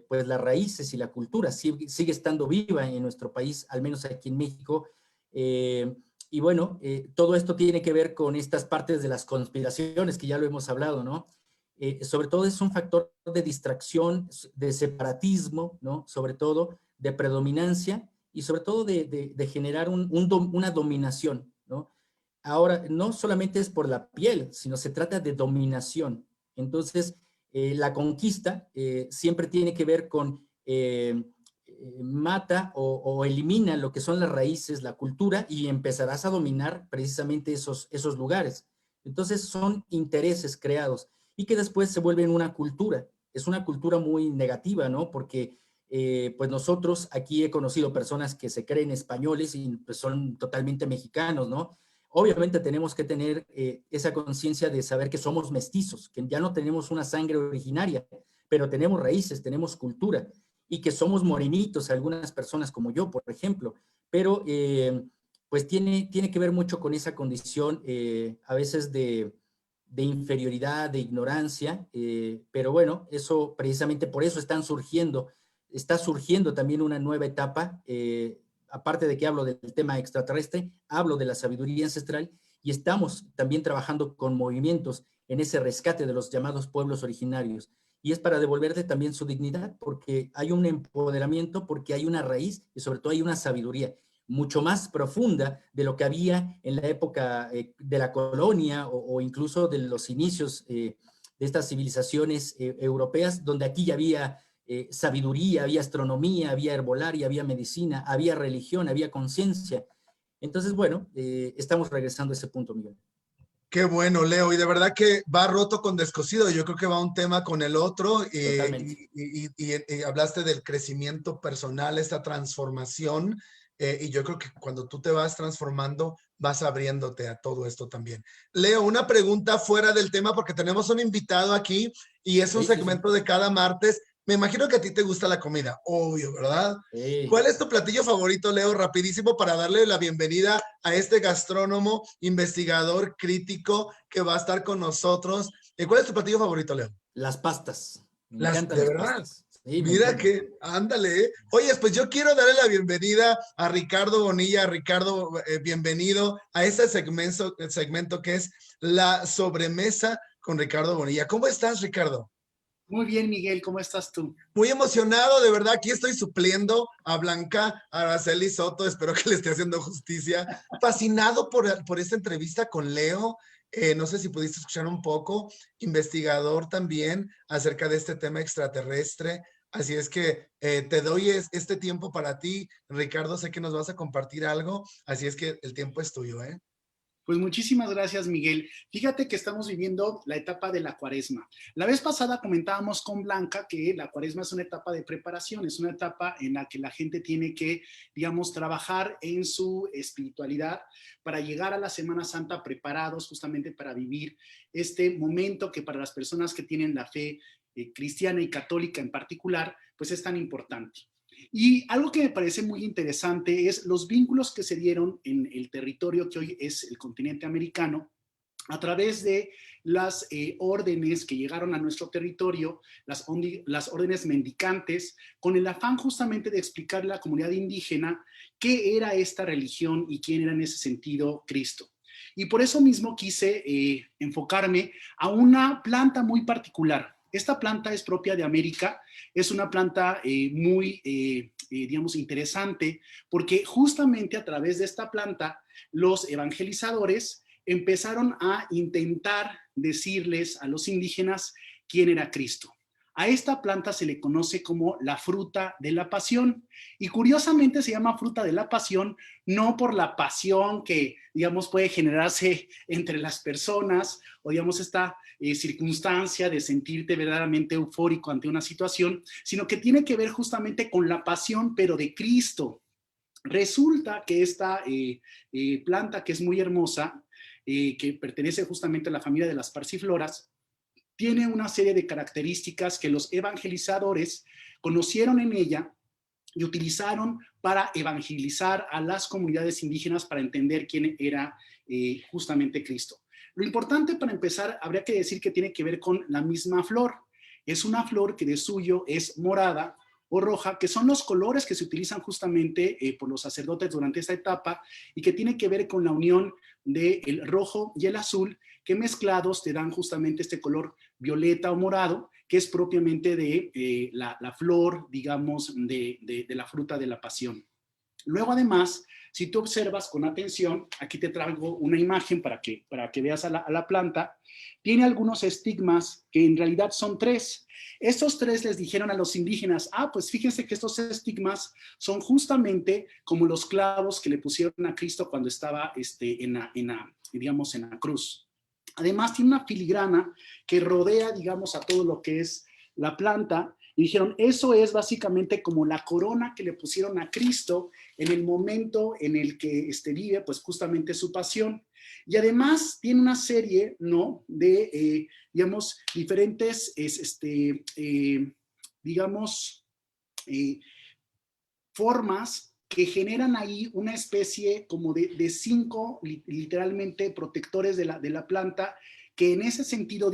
pues las raíces y la cultura sigue estando viva en nuestro país, al menos aquí en México. Y bueno, todo esto tiene que ver con estas partes de las conspiraciones que ya lo hemos hablado, ¿no? Sobre todo es un factor de distracción, de separatismo, ¿no? Sobre todo de predominancia y sobre todo de generar una dominación, ¿no? Ahora, no solamente es por la piel, sino se trata de dominación. Entonces, la conquista siempre tiene que ver con mata o elimina lo que son las raíces, la cultura, y empezarás a dominar precisamente esos lugares. Entonces, son intereses creados y que después se vuelven una cultura. Es una cultura muy negativa, ¿no? Porque pues nosotros aquí he conocido personas que se creen españoles y pues son totalmente mexicanos, ¿no? Obviamente tenemos que tener esa conciencia de saber que somos mestizos, que ya no tenemos una sangre originaria, pero tenemos raíces, tenemos cultura, y que somos morenitos, algunas personas como yo, por ejemplo, pero pues tiene que ver mucho con esa condición a veces de inferioridad, de ignorancia, pero bueno, eso precisamente por eso está surgiendo también una nueva etapa, aparte de que hablo del tema extraterrestre, hablo de la sabiduría ancestral y estamos también trabajando con movimientos en ese rescate de los llamados pueblos originarios. Y es para devolverle también su dignidad, porque hay un empoderamiento, porque hay una raíz y sobre todo hay una sabiduría mucho más profunda de lo que había en la época de la colonia o incluso de los inicios de estas civilizaciones europeas, donde aquí ya había sabiduría, había astronomía, había herbolaria, había medicina, había religión, había conciencia. Entonces, bueno, estamos regresando a ese punto, Miguel. Qué bueno, Leo. Y de verdad que va roto con descosido. Yo creo que va un tema con el otro. Totalmente. Y hablaste del crecimiento personal, esta transformación. Y yo creo que cuando tú te vas transformando, vas abriéndote a todo esto también. Leo, una pregunta fuera del tema porque tenemos un invitado aquí y es un Sí, sí, sí. segmento de cada martes. Me imagino que a ti te gusta la comida, obvio, ¿verdad? ¿Cuál es tu platillo favorito, Leo? Rapidísimo para darle la bienvenida a este gastrónomo, investigador, crítico que va a estar con nosotros. ¿Cuál es tu platillo favorito, Leo? Las pastas. Me encantan De las verdad. pastas. Sí, me Mira encantan. que, ándale. Oye, pues yo quiero darle la bienvenida a Ricardo Bonilla. Ricardo, bienvenido a este segmento que es La Sobremesa con Ricardo Bonilla. ¿Cómo estás, Ricardo? Muy bien, Miguel, ¿cómo estás tú? Muy emocionado, de verdad. Aquí estoy supliendo a Blanca Araceli Soto. Espero que le esté haciendo justicia. Fascinado por esta entrevista con Leo. No sé si pudiste escuchar un poco. Investigador también acerca de este tema extraterrestre. Así es que te doy este tiempo para ti, Ricardo. Sé que nos vas a compartir algo. Así es que el tiempo es tuyo, ¿eh? Pues muchísimas gracias, Miguel. Fíjate que estamos viviendo la etapa de la cuaresma. La vez pasada comentábamos con Blanca que la cuaresma es una etapa de preparación, es una etapa en la que la gente tiene que, digamos, trabajar en su espiritualidad para llegar a la Semana Santa preparados justamente para vivir este momento que para las personas que tienen la fe cristiana y católica en particular, pues es tan importante. Y algo que me parece muy interesante es los vínculos que se dieron en el territorio que hoy es el continente americano a través de las órdenes que llegaron a nuestro territorio, las órdenes mendicantes, con el afán justamente de explicarle a la comunidad indígena qué era esta religión y quién era en ese sentido Cristo. Y por eso mismo quise enfocarme a una planta muy particular. Esta planta es propia de América, es una planta muy, digamos, interesante, porque justamente a través de esta planta los evangelizadores empezaron a intentar decirles a los indígenas quién era Cristo. A esta planta se le conoce como la fruta de la pasión y curiosamente se llama fruta de la pasión no por la pasión que, digamos, puede generarse entre las personas o, digamos, esta circunstancia de sentirte verdaderamente eufórico ante una situación, sino que tiene que ver justamente con la pasión, pero de Cristo. Resulta que esta planta, que es muy hermosa, que pertenece justamente a la familia de las parsifloras, tiene una serie de características que los evangelizadores conocieron en ella y utilizaron para evangelizar a las comunidades indígenas para entender quién era justamente Cristo. Lo importante para empezar, habría que decir que tiene que ver con la misma flor. Es una flor que de suyo es morada o roja, que son los colores que se utilizan justamente por los sacerdotes durante esta etapa y que tiene que ver con la unión del rojo y el azul, que mezclados te dan justamente este color violeta o morado, que es propiamente de la flor, digamos, de la fruta de la pasión. Luego, además, si tú observas con atención, aquí te traigo una imagen para que veas a la planta, tiene algunos estigmas que en realidad son 3. Estos 3 les dijeron a los indígenas, pues fíjense que estos estigmas son justamente como los clavos que le pusieron a Cristo cuando estaba en la cruz. Además, tiene una filigrana que rodea, digamos, a todo lo que es la planta, y dijeron, eso es básicamente como la corona que le pusieron a Cristo en el momento en el que vive, pues justamente su pasión. Y además tiene una serie, ¿no?, de, digamos, diferentes, formas que generan ahí una especie como de 5 literalmente protectores de la planta, que en ese sentido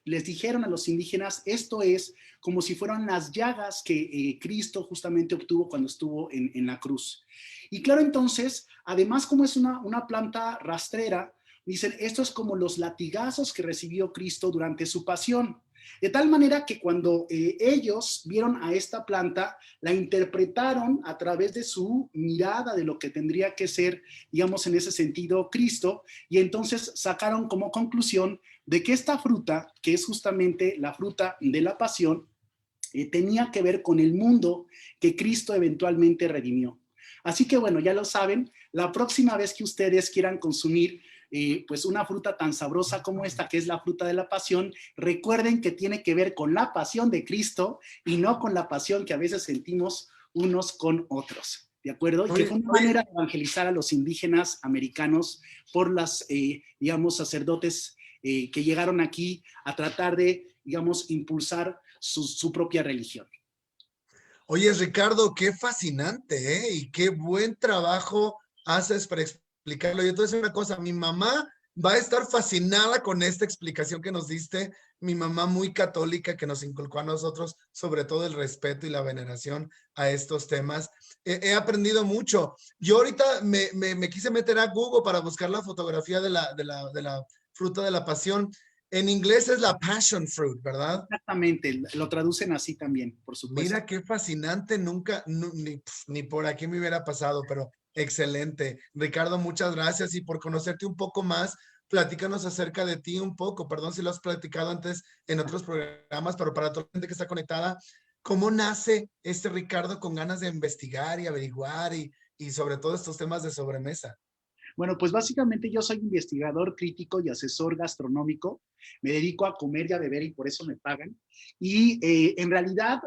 les dijeron a los indígenas, esto es como si fueran las llagas que Cristo justamente obtuvo cuando estuvo en la cruz. Y claro, entonces, además como es una planta rastrera, dicen, esto es como los latigazos que recibió Cristo durante su pasión. De tal manera que cuando ellos vieron a esta planta, la interpretaron a través de su mirada de lo que tendría que ser, digamos, en ese sentido, Cristo, y entonces sacaron como conclusión de que esta fruta, que es justamente la fruta de la pasión, tenía que ver con el mundo que Cristo eventualmente redimió. Así que bueno, ya lo saben, la próxima vez que ustedes quieran consumir pues una fruta tan sabrosa como esta, que es la fruta de la pasión, recuerden que tiene que ver con la pasión de Cristo y no con la pasión que a veces sentimos unos con otros, ¿de acuerdo? Y que fue una manera de evangelizar a los indígenas americanos por las, digamos, sacerdotes que llegaron aquí a tratar de, digamos, impulsar su propia religión. Oye, Ricardo, qué fascinante, ¿eh? Y qué buen trabajo haces para explicarlo. Yo te voy a decir una cosa, mi mamá va a estar fascinada con esta explicación que nos diste. Mi mamá muy católica que nos inculcó a nosotros sobre todo el respeto y la veneración a estos temas. He aprendido mucho. Yo ahorita me quise meter a Google para buscar la fotografía de la fruta de la pasión. En inglés es la passion fruit, ¿verdad? Exactamente, lo traducen así también, por supuesto. Mira qué fascinante, nunca, ni por aquí me hubiera pasado, pero excelente. Ricardo, muchas gracias y por conocerte un poco más, platícanos acerca de ti un poco. Perdón si lo has platicado antes en otros programas, pero para toda la gente que está conectada, ¿cómo nace este Ricardo con ganas de investigar y averiguar y sobre todo estos temas de sobremesa? Bueno, pues básicamente yo soy investigador crítico y asesor gastronómico. Me dedico a comer y a beber y por eso me pagan. Y en realidad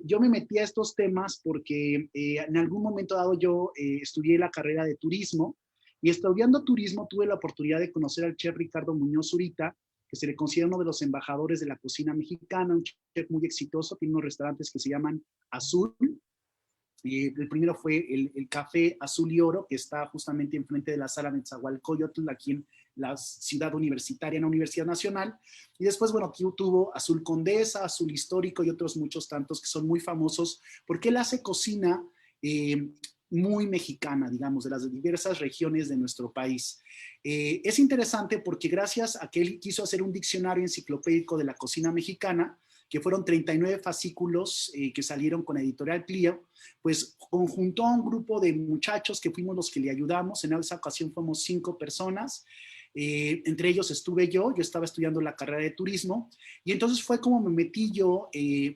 yo me metí a estos temas porque en algún momento dado yo estudié la carrera de turismo y estudiando turismo tuve la oportunidad de conocer al chef Ricardo Muñoz Zurita, que se le considera uno de los embajadores de la cocina mexicana, un chef muy exitoso, tiene unos restaurantes que se llaman Azul. El primero fue el Café Azul y Oro, que está justamente enfrente de la sala Netzahualcóyotl, aquí en la ciudad universitaria, en la Universidad Nacional. Y después, bueno, aquí tuvo Azul Condesa, Azul Histórico y otros muchos tantos que son muy famosos porque él hace cocina muy mexicana, digamos, de las diversas regiones de nuestro país. Es interesante porque gracias a que él quiso hacer un diccionario enciclopédico de la cocina mexicana, que fueron 39 fascículos que salieron con Editorial Clio, pues conjuntó a un grupo de muchachos que fuimos los que le ayudamos. En esa ocasión fuimos 5 personas, entre ellos estuve yo estaba estudiando la carrera de turismo, y entonces fue como me metí yo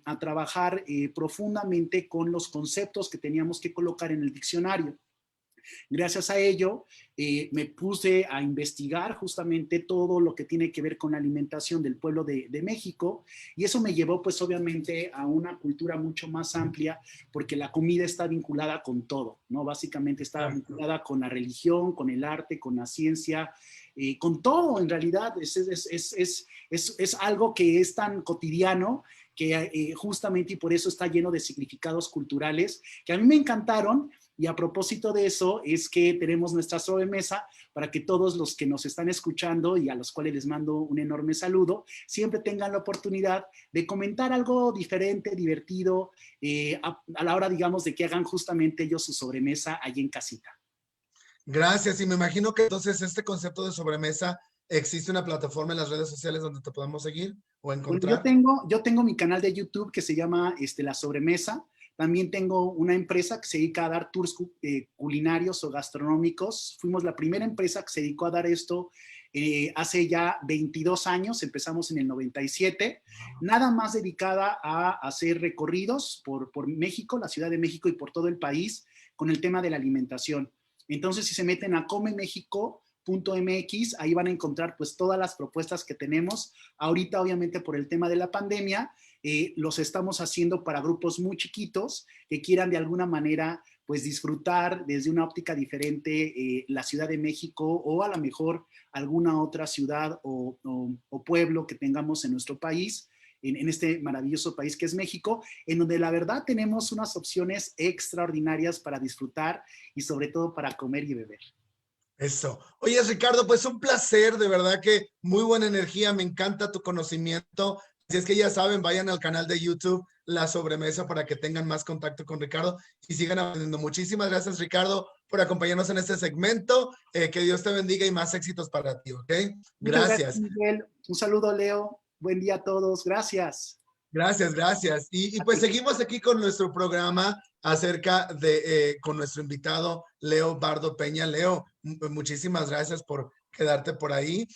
a trabajar profundamente con los conceptos que teníamos que colocar en el diccionario. Gracias a ello, me puse a investigar justamente todo lo que tiene que ver con la alimentación del pueblo de México, y eso me llevó pues obviamente a una cultura mucho más amplia, porque la comida está vinculada con todo, ¿no? Básicamente está vinculada con la religión, con el arte, con la ciencia, con todo en realidad. Es algo que es tan cotidiano que justamente y por eso está lleno de significados culturales que a mí me encantaron. Y a propósito de eso es que tenemos nuestra sobremesa para que todos los que nos están escuchando y a los cuales les mando un enorme saludo, siempre tengan la oportunidad de comentar algo diferente, divertido, a la hora, digamos, de que hagan justamente ellos su sobremesa allí en casita. Gracias, y me imagino que entonces este concepto de sobremesa, ¿existe una plataforma en las redes sociales donde te podamos seguir o encontrar? Bueno, yo tengo mi canal de YouTube que se llama La Sobremesa. También tengo una empresa que se dedica a dar tours culinarios o gastronómicos. Fuimos la primera empresa que se dedicó a dar esto hace ya 22 años, empezamos en el 97, nada más dedicada a hacer recorridos por México, la Ciudad de México y por todo el país con el tema de la alimentación. Entonces, si se meten a comemexico.mx, ahí van a encontrar pues todas las propuestas que tenemos. Ahorita, obviamente, por el tema de la pandemia, los estamos haciendo para grupos muy chiquitos que quieran de alguna manera pues disfrutar desde una óptica diferente la Ciudad de México o a lo mejor alguna otra ciudad o pueblo que tengamos en nuestro país, en este maravilloso país que es México, en donde la verdad tenemos unas opciones extraordinarias para disfrutar y sobre todo para comer y beber. Eso. Oye, Ricardo, pues un placer, de verdad que muy buena energía, me encanta tu conocimiento. Si es que ya saben, vayan al canal de YouTube La Sobremesa para que tengan más contacto con Ricardo y sigan aprendiendo. Muchísimas gracias, Ricardo, por acompañarnos en este segmento. Que Dios te bendiga y más éxitos para ti, ¿ok? Gracias. Miguel. Un saludo, Leo. Buen día a todos. Gracias. Gracias, gracias. Y pues seguimos aquí con nuestro programa acerca de, con nuestro invitado, Leo Bardo Peña. Leo, muchísimas gracias por quedarte por ahí.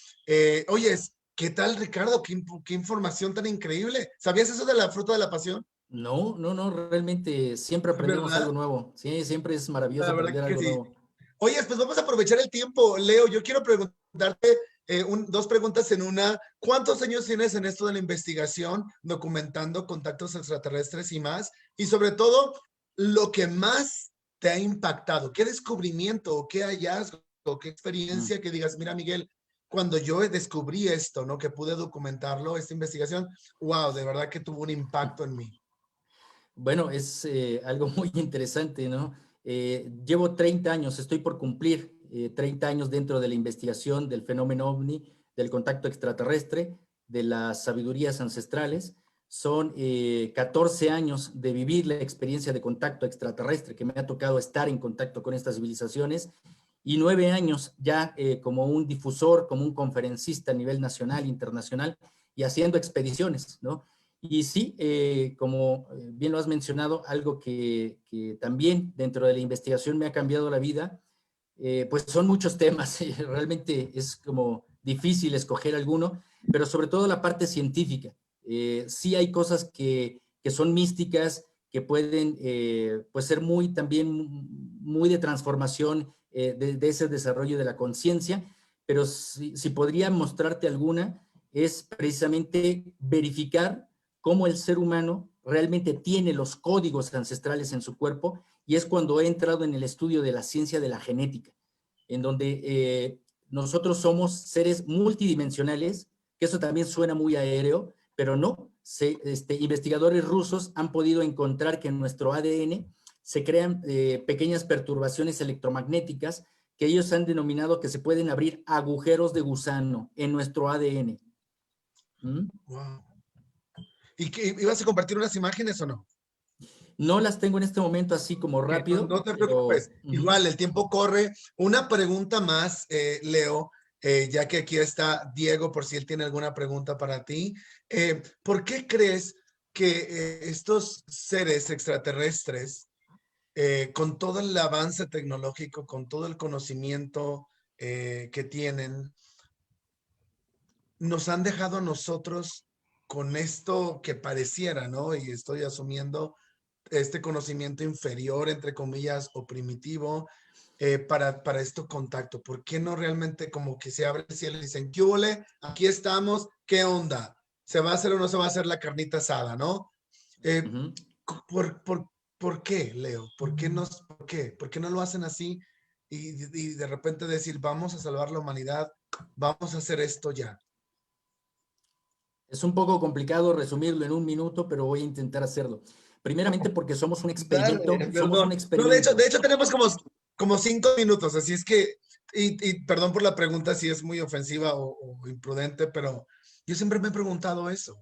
Oyes, ¿qué tal, Ricardo? ¿Qué información tan increíble? ¿Sabías eso de la fruta de la pasión? No, realmente siempre aprendemos algo nuevo. Sí, siempre es maravilloso aprender algo nuevo. Oye, pues vamos a aprovechar el tiempo. Leo, yo quiero preguntarte dos preguntas en una. ¿Cuántos años tienes en esto de la investigación, documentando contactos extraterrestres y más? Y sobre todo, lo que más te ha impactado. ¿Qué descubrimiento o qué hallazgo o qué experiencia que digas, mira, Miguel, cuando yo descubrí esto, ¿no? Que pude documentarlo, esta investigación, wow, de verdad que tuvo un impacto en mí. Bueno, es algo muy interesante, ¿no? Llevo 30 años, estoy por cumplir 30 años dentro de la investigación del fenómeno OVNI, del contacto extraterrestre, de las sabidurías ancestrales. Son 14 años de vivir la experiencia de contacto extraterrestre, que me ha tocado estar en contacto con estas civilizaciones, y 9 años ya como un difusor, como un conferencista a nivel nacional, internacional, y haciendo expediciones, ¿no? Y sí, como bien lo has mencionado, algo que también dentro de la investigación me ha cambiado la vida, pues son muchos temas, realmente es como difícil escoger alguno, pero sobre todo la parte científica. Sí hay cosas que son místicas, que pueden pues ser también muy de transformación de ese desarrollo de la conciencia, pero si podría mostrarte alguna, es precisamente verificar cómo el ser humano realmente tiene los códigos ancestrales en su cuerpo, y es cuando he entrado en el estudio de la ciencia de la genética, en donde nosotros somos seres multidimensionales que eso también suena muy aéreo, pero no. Investigadores rusos han podido encontrar que en nuestro ADN se crean pequeñas perturbaciones electromagnéticas que ellos han denominado que se pueden abrir agujeros de gusano en nuestro ADN. ¿Mm? Wow. ¿Y ibas a compartir unas imágenes o no? No las tengo en este momento así como rápido. No te pero, preocupes. Igual, el tiempo corre. Una pregunta más, Leo, ya que aquí está Diego, por si él tiene alguna pregunta para ti. ¿Por qué crees que estos seres extraterrestres, con todo el avance tecnológico, con todo el conocimiento que tienen, nos han dejado a nosotros con esto que pareciera, ¿no? Y estoy asumiendo este conocimiento inferior, entre comillas, o primitivo, para este contacto? ¿Por qué no realmente como que se abre el cielo y dicen, ¿qué huele? Aquí estamos, ¿qué onda? ¿Se va a hacer o no se va a hacer la carnita asada, no? ¿Por qué, Leo? ¿Por qué no lo hacen así? Y de repente decir, vamos a salvar la humanidad, vamos a hacer esto ya. Es un poco complicado resumirlo en un minuto, pero voy a intentar hacerlo. Primeramente porque somos un experimento. Dale, Somos perdón. un No, experimento. de hecho tenemos como 5 minutos, así es que, y perdón por la pregunta si es muy ofensiva o imprudente, pero yo siempre me he preguntado eso.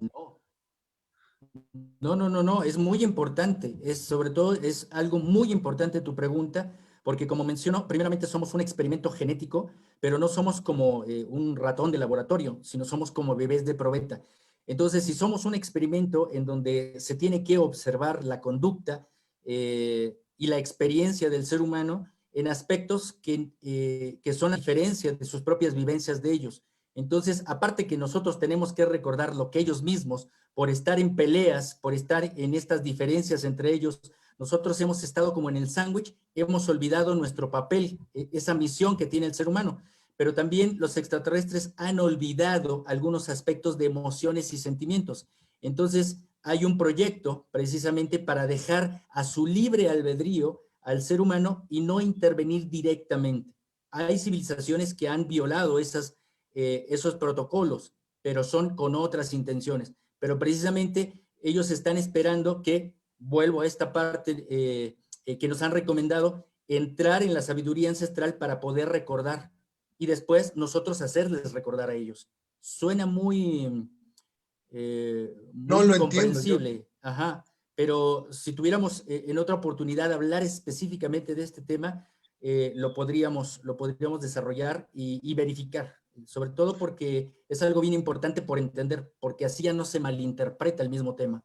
No, es muy importante. Sobre todo es algo muy importante tu pregunta, porque como menciono, primeramente somos un experimento genético, pero no somos como un ratón de laboratorio, sino somos como bebés de probeta. Entonces, si somos un experimento en donde se tiene que observar la conducta y la experiencia del ser humano en aspectos que son la diferencia de sus propias vivencias de ellos. Entonces, aparte que nosotros tenemos que recordar lo que ellos mismos, por estar en peleas, por estar en estas diferencias entre ellos, nosotros hemos estado como en el sándwich, hemos olvidado nuestro papel, esa misión que tiene el ser humano. Pero también los extraterrestres han olvidado algunos aspectos de emociones y sentimientos. Entonces, hay un proyecto precisamente para dejar a su libre albedrío al ser humano y no intervenir directamente. Hay civilizaciones que han violado esos protocolos, pero son con otras intenciones. Pero precisamente ellos están esperando que, vuelvo a esta parte que nos han recomendado, entrar en la sabiduría ancestral para poder recordar y después nosotros hacerles recordar a ellos. Suena muy No lo entiendo. incomprensible, ajá, pero si tuviéramos en otra oportunidad hablar específicamente de este tema, lo podríamos desarrollar y verificar, sobre todo porque es algo bien importante por entender, porque así ya no se malinterpreta el mismo tema.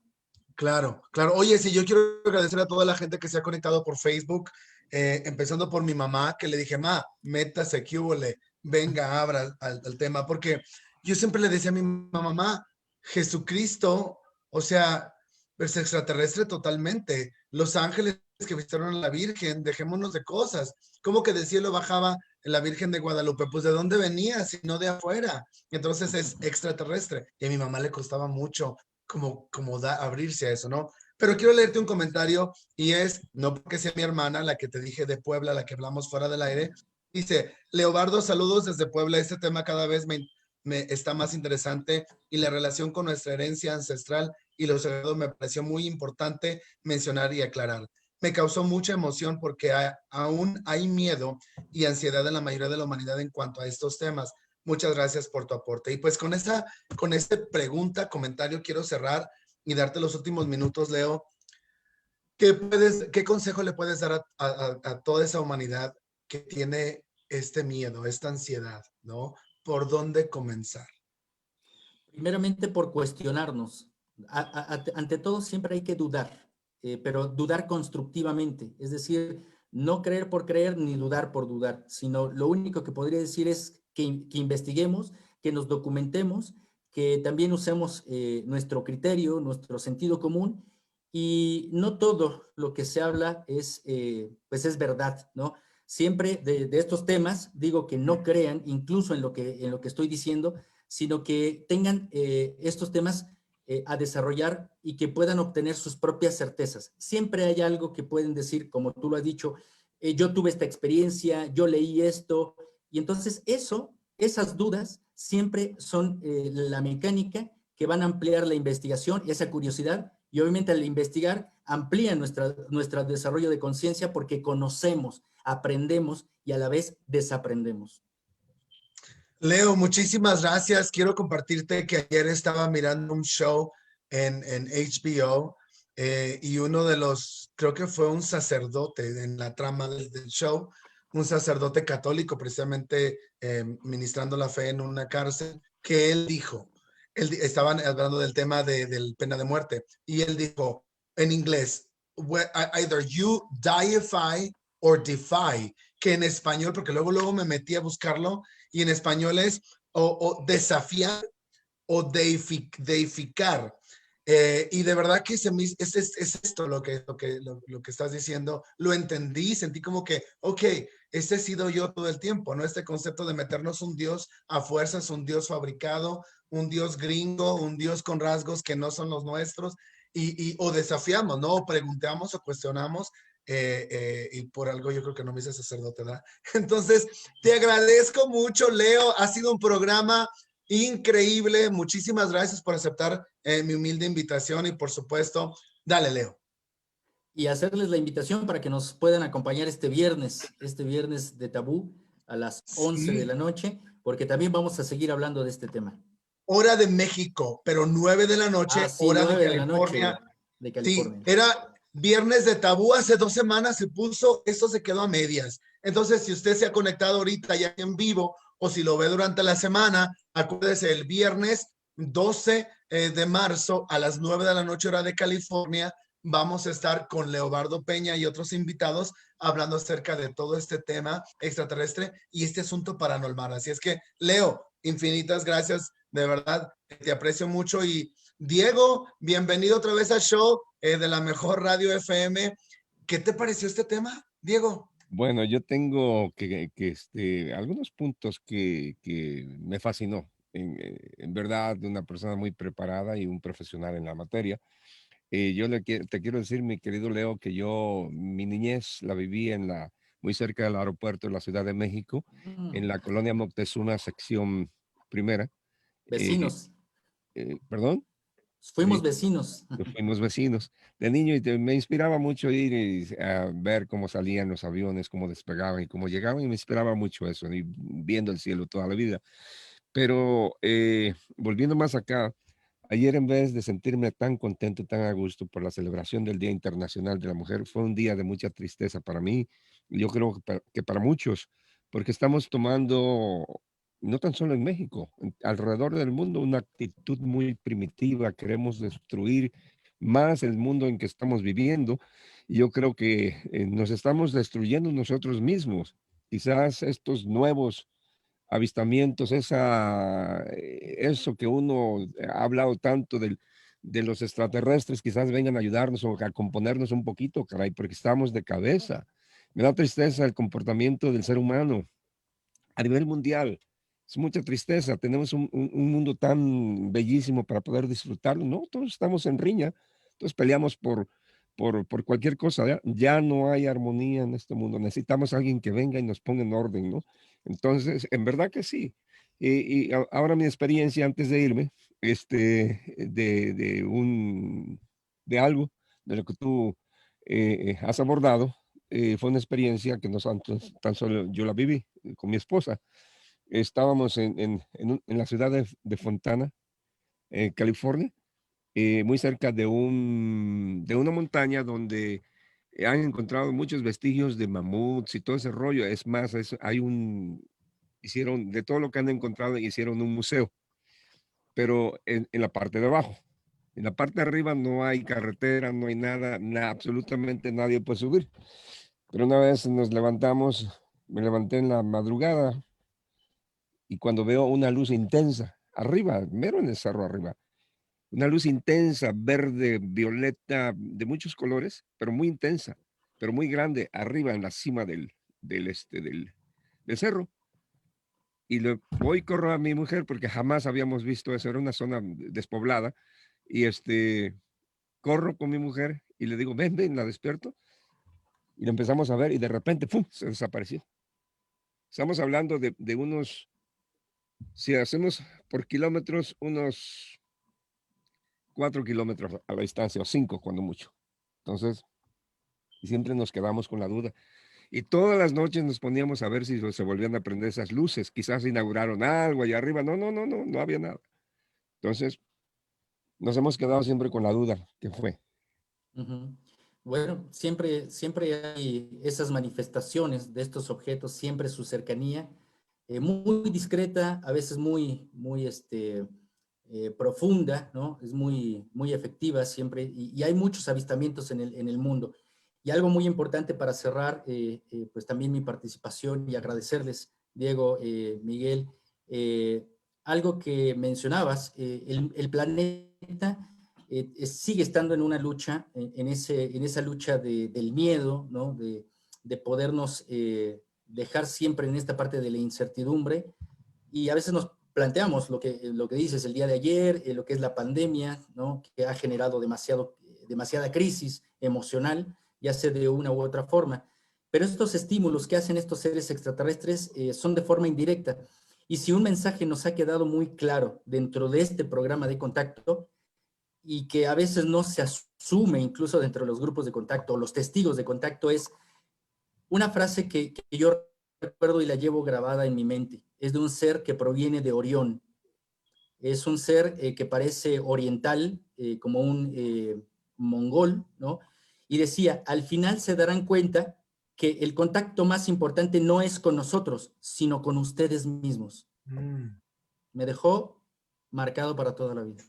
Claro, claro. Oye, sí, yo quiero agradecer a toda la gente que se ha conectado por Facebook, empezando por mi mamá, que le dije, ma, métase, ¿qué hubole? Venga, abra al tema, porque yo siempre le decía a mi mamá, Jesucristo, o sea, es extraterrestre totalmente. Los ángeles que visitaron a la Virgen, dejémonos de cosas. ¿Cómo que del cielo bajaba la Virgen de Guadalupe? Pues ¿de dónde venía? Si no de afuera. Entonces es extraterrestre. Y a mi mamá le costaba mucho abrirse a eso, ¿no? Pero quiero leerte un comentario y es, no porque sea mi hermana, la que te dije de Puebla, la que hablamos fuera del aire, dice, Leobardo, saludos desde Puebla, este tema cada vez me está más interesante y la relación con nuestra herencia ancestral y los sagrados me pareció muy importante mencionar y aclarar. Me causó mucha emoción porque aún hay miedo y ansiedad en la mayoría de la humanidad en cuanto a estos temas. Muchas gracias por tu aporte. Y pues con esta pregunta, comentario, quiero cerrar y darte los últimos minutos, Leo. ¿Qué consejo le puedes dar a toda esa humanidad que tiene este miedo, esta ansiedad, ¿no? ¿Por dónde comenzar? Primeramente por cuestionarnos. Ante todo siempre hay que dudar, pero dudar constructivamente, es decir, no creer por creer ni dudar por dudar, sino lo único que podría decir es que investiguemos, que nos documentemos, que también usemos nuestro criterio, nuestro sentido común, y no todo lo que se habla pues es verdad, ¿no? Siempre de estos temas digo que no crean incluso en lo que estoy diciendo, sino que tengan estos temas a desarrollar y que puedan obtener sus propias certezas. Siempre hay algo que pueden decir, como tú lo has dicho, yo tuve esta experiencia, yo leí esto, y entonces esas dudas siempre son la mecánica que van a ampliar la investigación, esa curiosidad, y obviamente al investigar amplían nuestro desarrollo de conciencia porque conocemos, aprendemos y a la vez desaprendemos. Leo, muchísimas gracias. Quiero compartirte que ayer estaba mirando un show en HBO y uno de los, creo que fue un sacerdote en la trama del show, un sacerdote católico precisamente ministrando la fe en una cárcel, que él dijo, estaban hablando del tema del pena de muerte, y él dijo en inglés, either you deify or defy, que en español, porque luego me metí a buscarlo, y en español es o desafiar o deificar. Y de verdad que es esto lo que estás diciendo. Lo entendí, sentí como que, ok, este he sido yo todo el tiempo, ¿no? Este concepto de meternos un Dios a fuerzas, un Dios fabricado, un Dios gringo, un Dios con rasgos que no son los nuestros, o desafiamos, ¿no? O preguntamos o cuestionamos. Y por algo yo creo que no me hice sacerdote, ¿verdad? Entonces, te agradezco mucho, Leo. Ha sido un programa increíble. Muchísimas gracias por aceptar mi humilde invitación y por supuesto, dale, Leo. Y hacerles la invitación para que nos puedan acompañar este viernes de Tabú a las 11 de la noche, porque también vamos a seguir hablando de este tema. Hora de México, pero 9 de la noche, sí, hora 9 de de la noche de California. Sí, era viernes de Tabú, hace 2 semanas se puso, esto se quedó a medias. Entonces, si usted se ha conectado ahorita ya en vivo o si lo ve durante la semana, acuérdese, el viernes 12 de marzo a las 9 de la noche hora de California, vamos a estar con Leobardo Peña y otros invitados hablando acerca de todo este tema extraterrestre y este asunto paranormal. Así es que, Leo, infinitas gracias, de verdad, te aprecio mucho. Y Diego, bienvenido otra vez al show de la mejor radio FM. ¿Qué te pareció este tema, Diego? Bueno, yo tengo algunos puntos que me fascinó. En verdad, una persona muy preparada y un profesional en la materia. Yo te quiero decir, mi querido Leo, que mi niñez la viví muy cerca del aeropuerto de la Ciudad de México, en la colonia Moctezuma, sección primera. Vecinos. ¿Perdón? Fuimos vecinos. Fuimos vecinos. De niño me inspiraba mucho ir a ver cómo salían los aviones, cómo despegaban y cómo llegaban, y me inspiraba mucho eso, y viendo el cielo toda la vida. Pero volviendo más acá, ayer en vez de sentirme tan contento, tan a gusto por la celebración del Día Internacional de la Mujer, fue un día de mucha tristeza para mí, y yo creo que para muchos, porque estamos tomando, no tan solo en México, alrededor del mundo, una actitud muy primitiva. Queremos destruir más el mundo en que estamos viviendo, y yo creo que nos estamos destruyendo nosotros mismos. Quizás estos nuevos avistamientos, eso que uno ha hablado tanto de los extraterrestres, quizás vengan a ayudarnos o a componernos un poquito, caray, porque estamos de cabeza. Me da tristeza el comportamiento del ser humano a nivel mundial. Es mucha tristeza. Tenemos un mundo tan bellísimo para poder disfrutarlo, ¿no? Todos estamos en riña, todos peleamos por cualquier cosa. Ya no hay armonía en este mundo. Necesitamos a alguien que venga y nos ponga en orden, ¿no? Entonces, en verdad que sí. Ahora mi experiencia antes de irme, de algo de lo que tú has abordado, fue una experiencia que no tan solo yo la viví con mi esposa. Estábamos en la ciudad de Fontana, California, muy cerca de una montaña donde han encontrado muchos vestigios de mamuts y todo ese rollo. Es más, hicieron de todo lo que han encontrado, hicieron un museo, pero en la parte de abajo. En la parte de arriba no hay carretera, no hay nada, absolutamente nadie puede subir. Pero una vez nos levantamos, me levanté en la madrugada y cuando veo una luz intensa arriba, mero en el cerro arriba, una luz intensa, verde, violeta, de muchos colores, pero muy intensa, pero muy grande, arriba en la cima del cerro. Y voy, corro a mi mujer porque jamás habíamos visto eso, era una zona despoblada, y corro con mi mujer y le digo, ven, la despierto, y lo empezamos a ver y de repente, ¡pum!, se desapareció. Estamos hablando de unos Si hacemos por kilómetros, unos 4 kilómetros a la distancia, o 5 cuando mucho. Entonces, y siempre nos quedamos con la duda. Y todas las noches nos poníamos a ver si se volvían a prender esas luces. Quizás inauguraron algo allá arriba. No, no, no, no, no había nada. Entonces, nos hemos quedado siempre con la duda, ¿qué fue? Ujú. Bueno, siempre hay esas manifestaciones de estos objetos, siempre su cercanía, muy discreta, a veces muy profunda, ¿no? Es muy efectiva siempre, y hay muchos avistamientos en el mundo. Y algo muy importante para cerrar, pues también mi participación y agradecerles, Diego, Miguel, algo que mencionabas, el planeta sigue estando en una lucha, en esa lucha del miedo, ¿no? De podernos dejar siempre en esta parte de la incertidumbre, y a veces nos planteamos lo que dices el día de ayer, lo que es la pandemia, ¿no? Que ha generado demasiada crisis emocional, ya sea de una u otra forma. Pero estos estímulos que hacen estos seres extraterrestres son de forma indirecta. Y si un mensaje nos ha quedado muy claro dentro de este programa de contacto, y que a veces no se asume incluso dentro de los grupos de contacto o los testigos de contacto, es una frase que yo recuerdo y la llevo grabada en mi mente. Es de un ser que proviene de Orión. Es un ser que parece oriental, como un mongol, ¿no? Y decía, al final se darán cuenta que el contacto más importante no es con nosotros, sino con ustedes mismos. Me dejó marcado para toda la vida.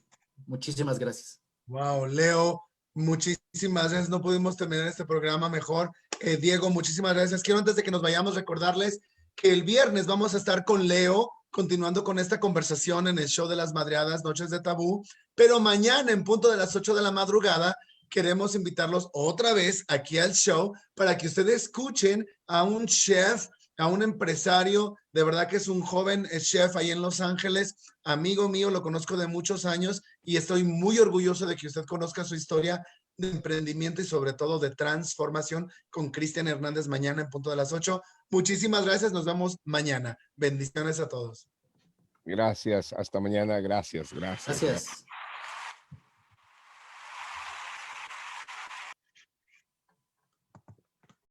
Muchísimas gracias. Wow, Leo, muchísimas gracias. No pudimos terminar este programa mejor. Diego, muchísimas gracias. Quiero antes de que nos vayamos recordarles que el viernes vamos a estar con Leo, continuando con esta conversación en el show de las madreadas, Noches de Tabú, pero mañana en punto de las 8 de la madrugada queremos invitarlos otra vez aquí al show para que ustedes escuchen a un chef, a un empresario, de verdad que es un joven chef ahí en Los Ángeles, amigo mío, lo conozco de muchos años y estoy muy orgulloso de que usted conozca su historia de emprendimiento y sobre todo de transformación con Cristian Hernández mañana en punto de las 8. Muchísimas gracias, nos vemos mañana. Bendiciones a todos. Gracias, hasta mañana, gracias, gracias. Gracias.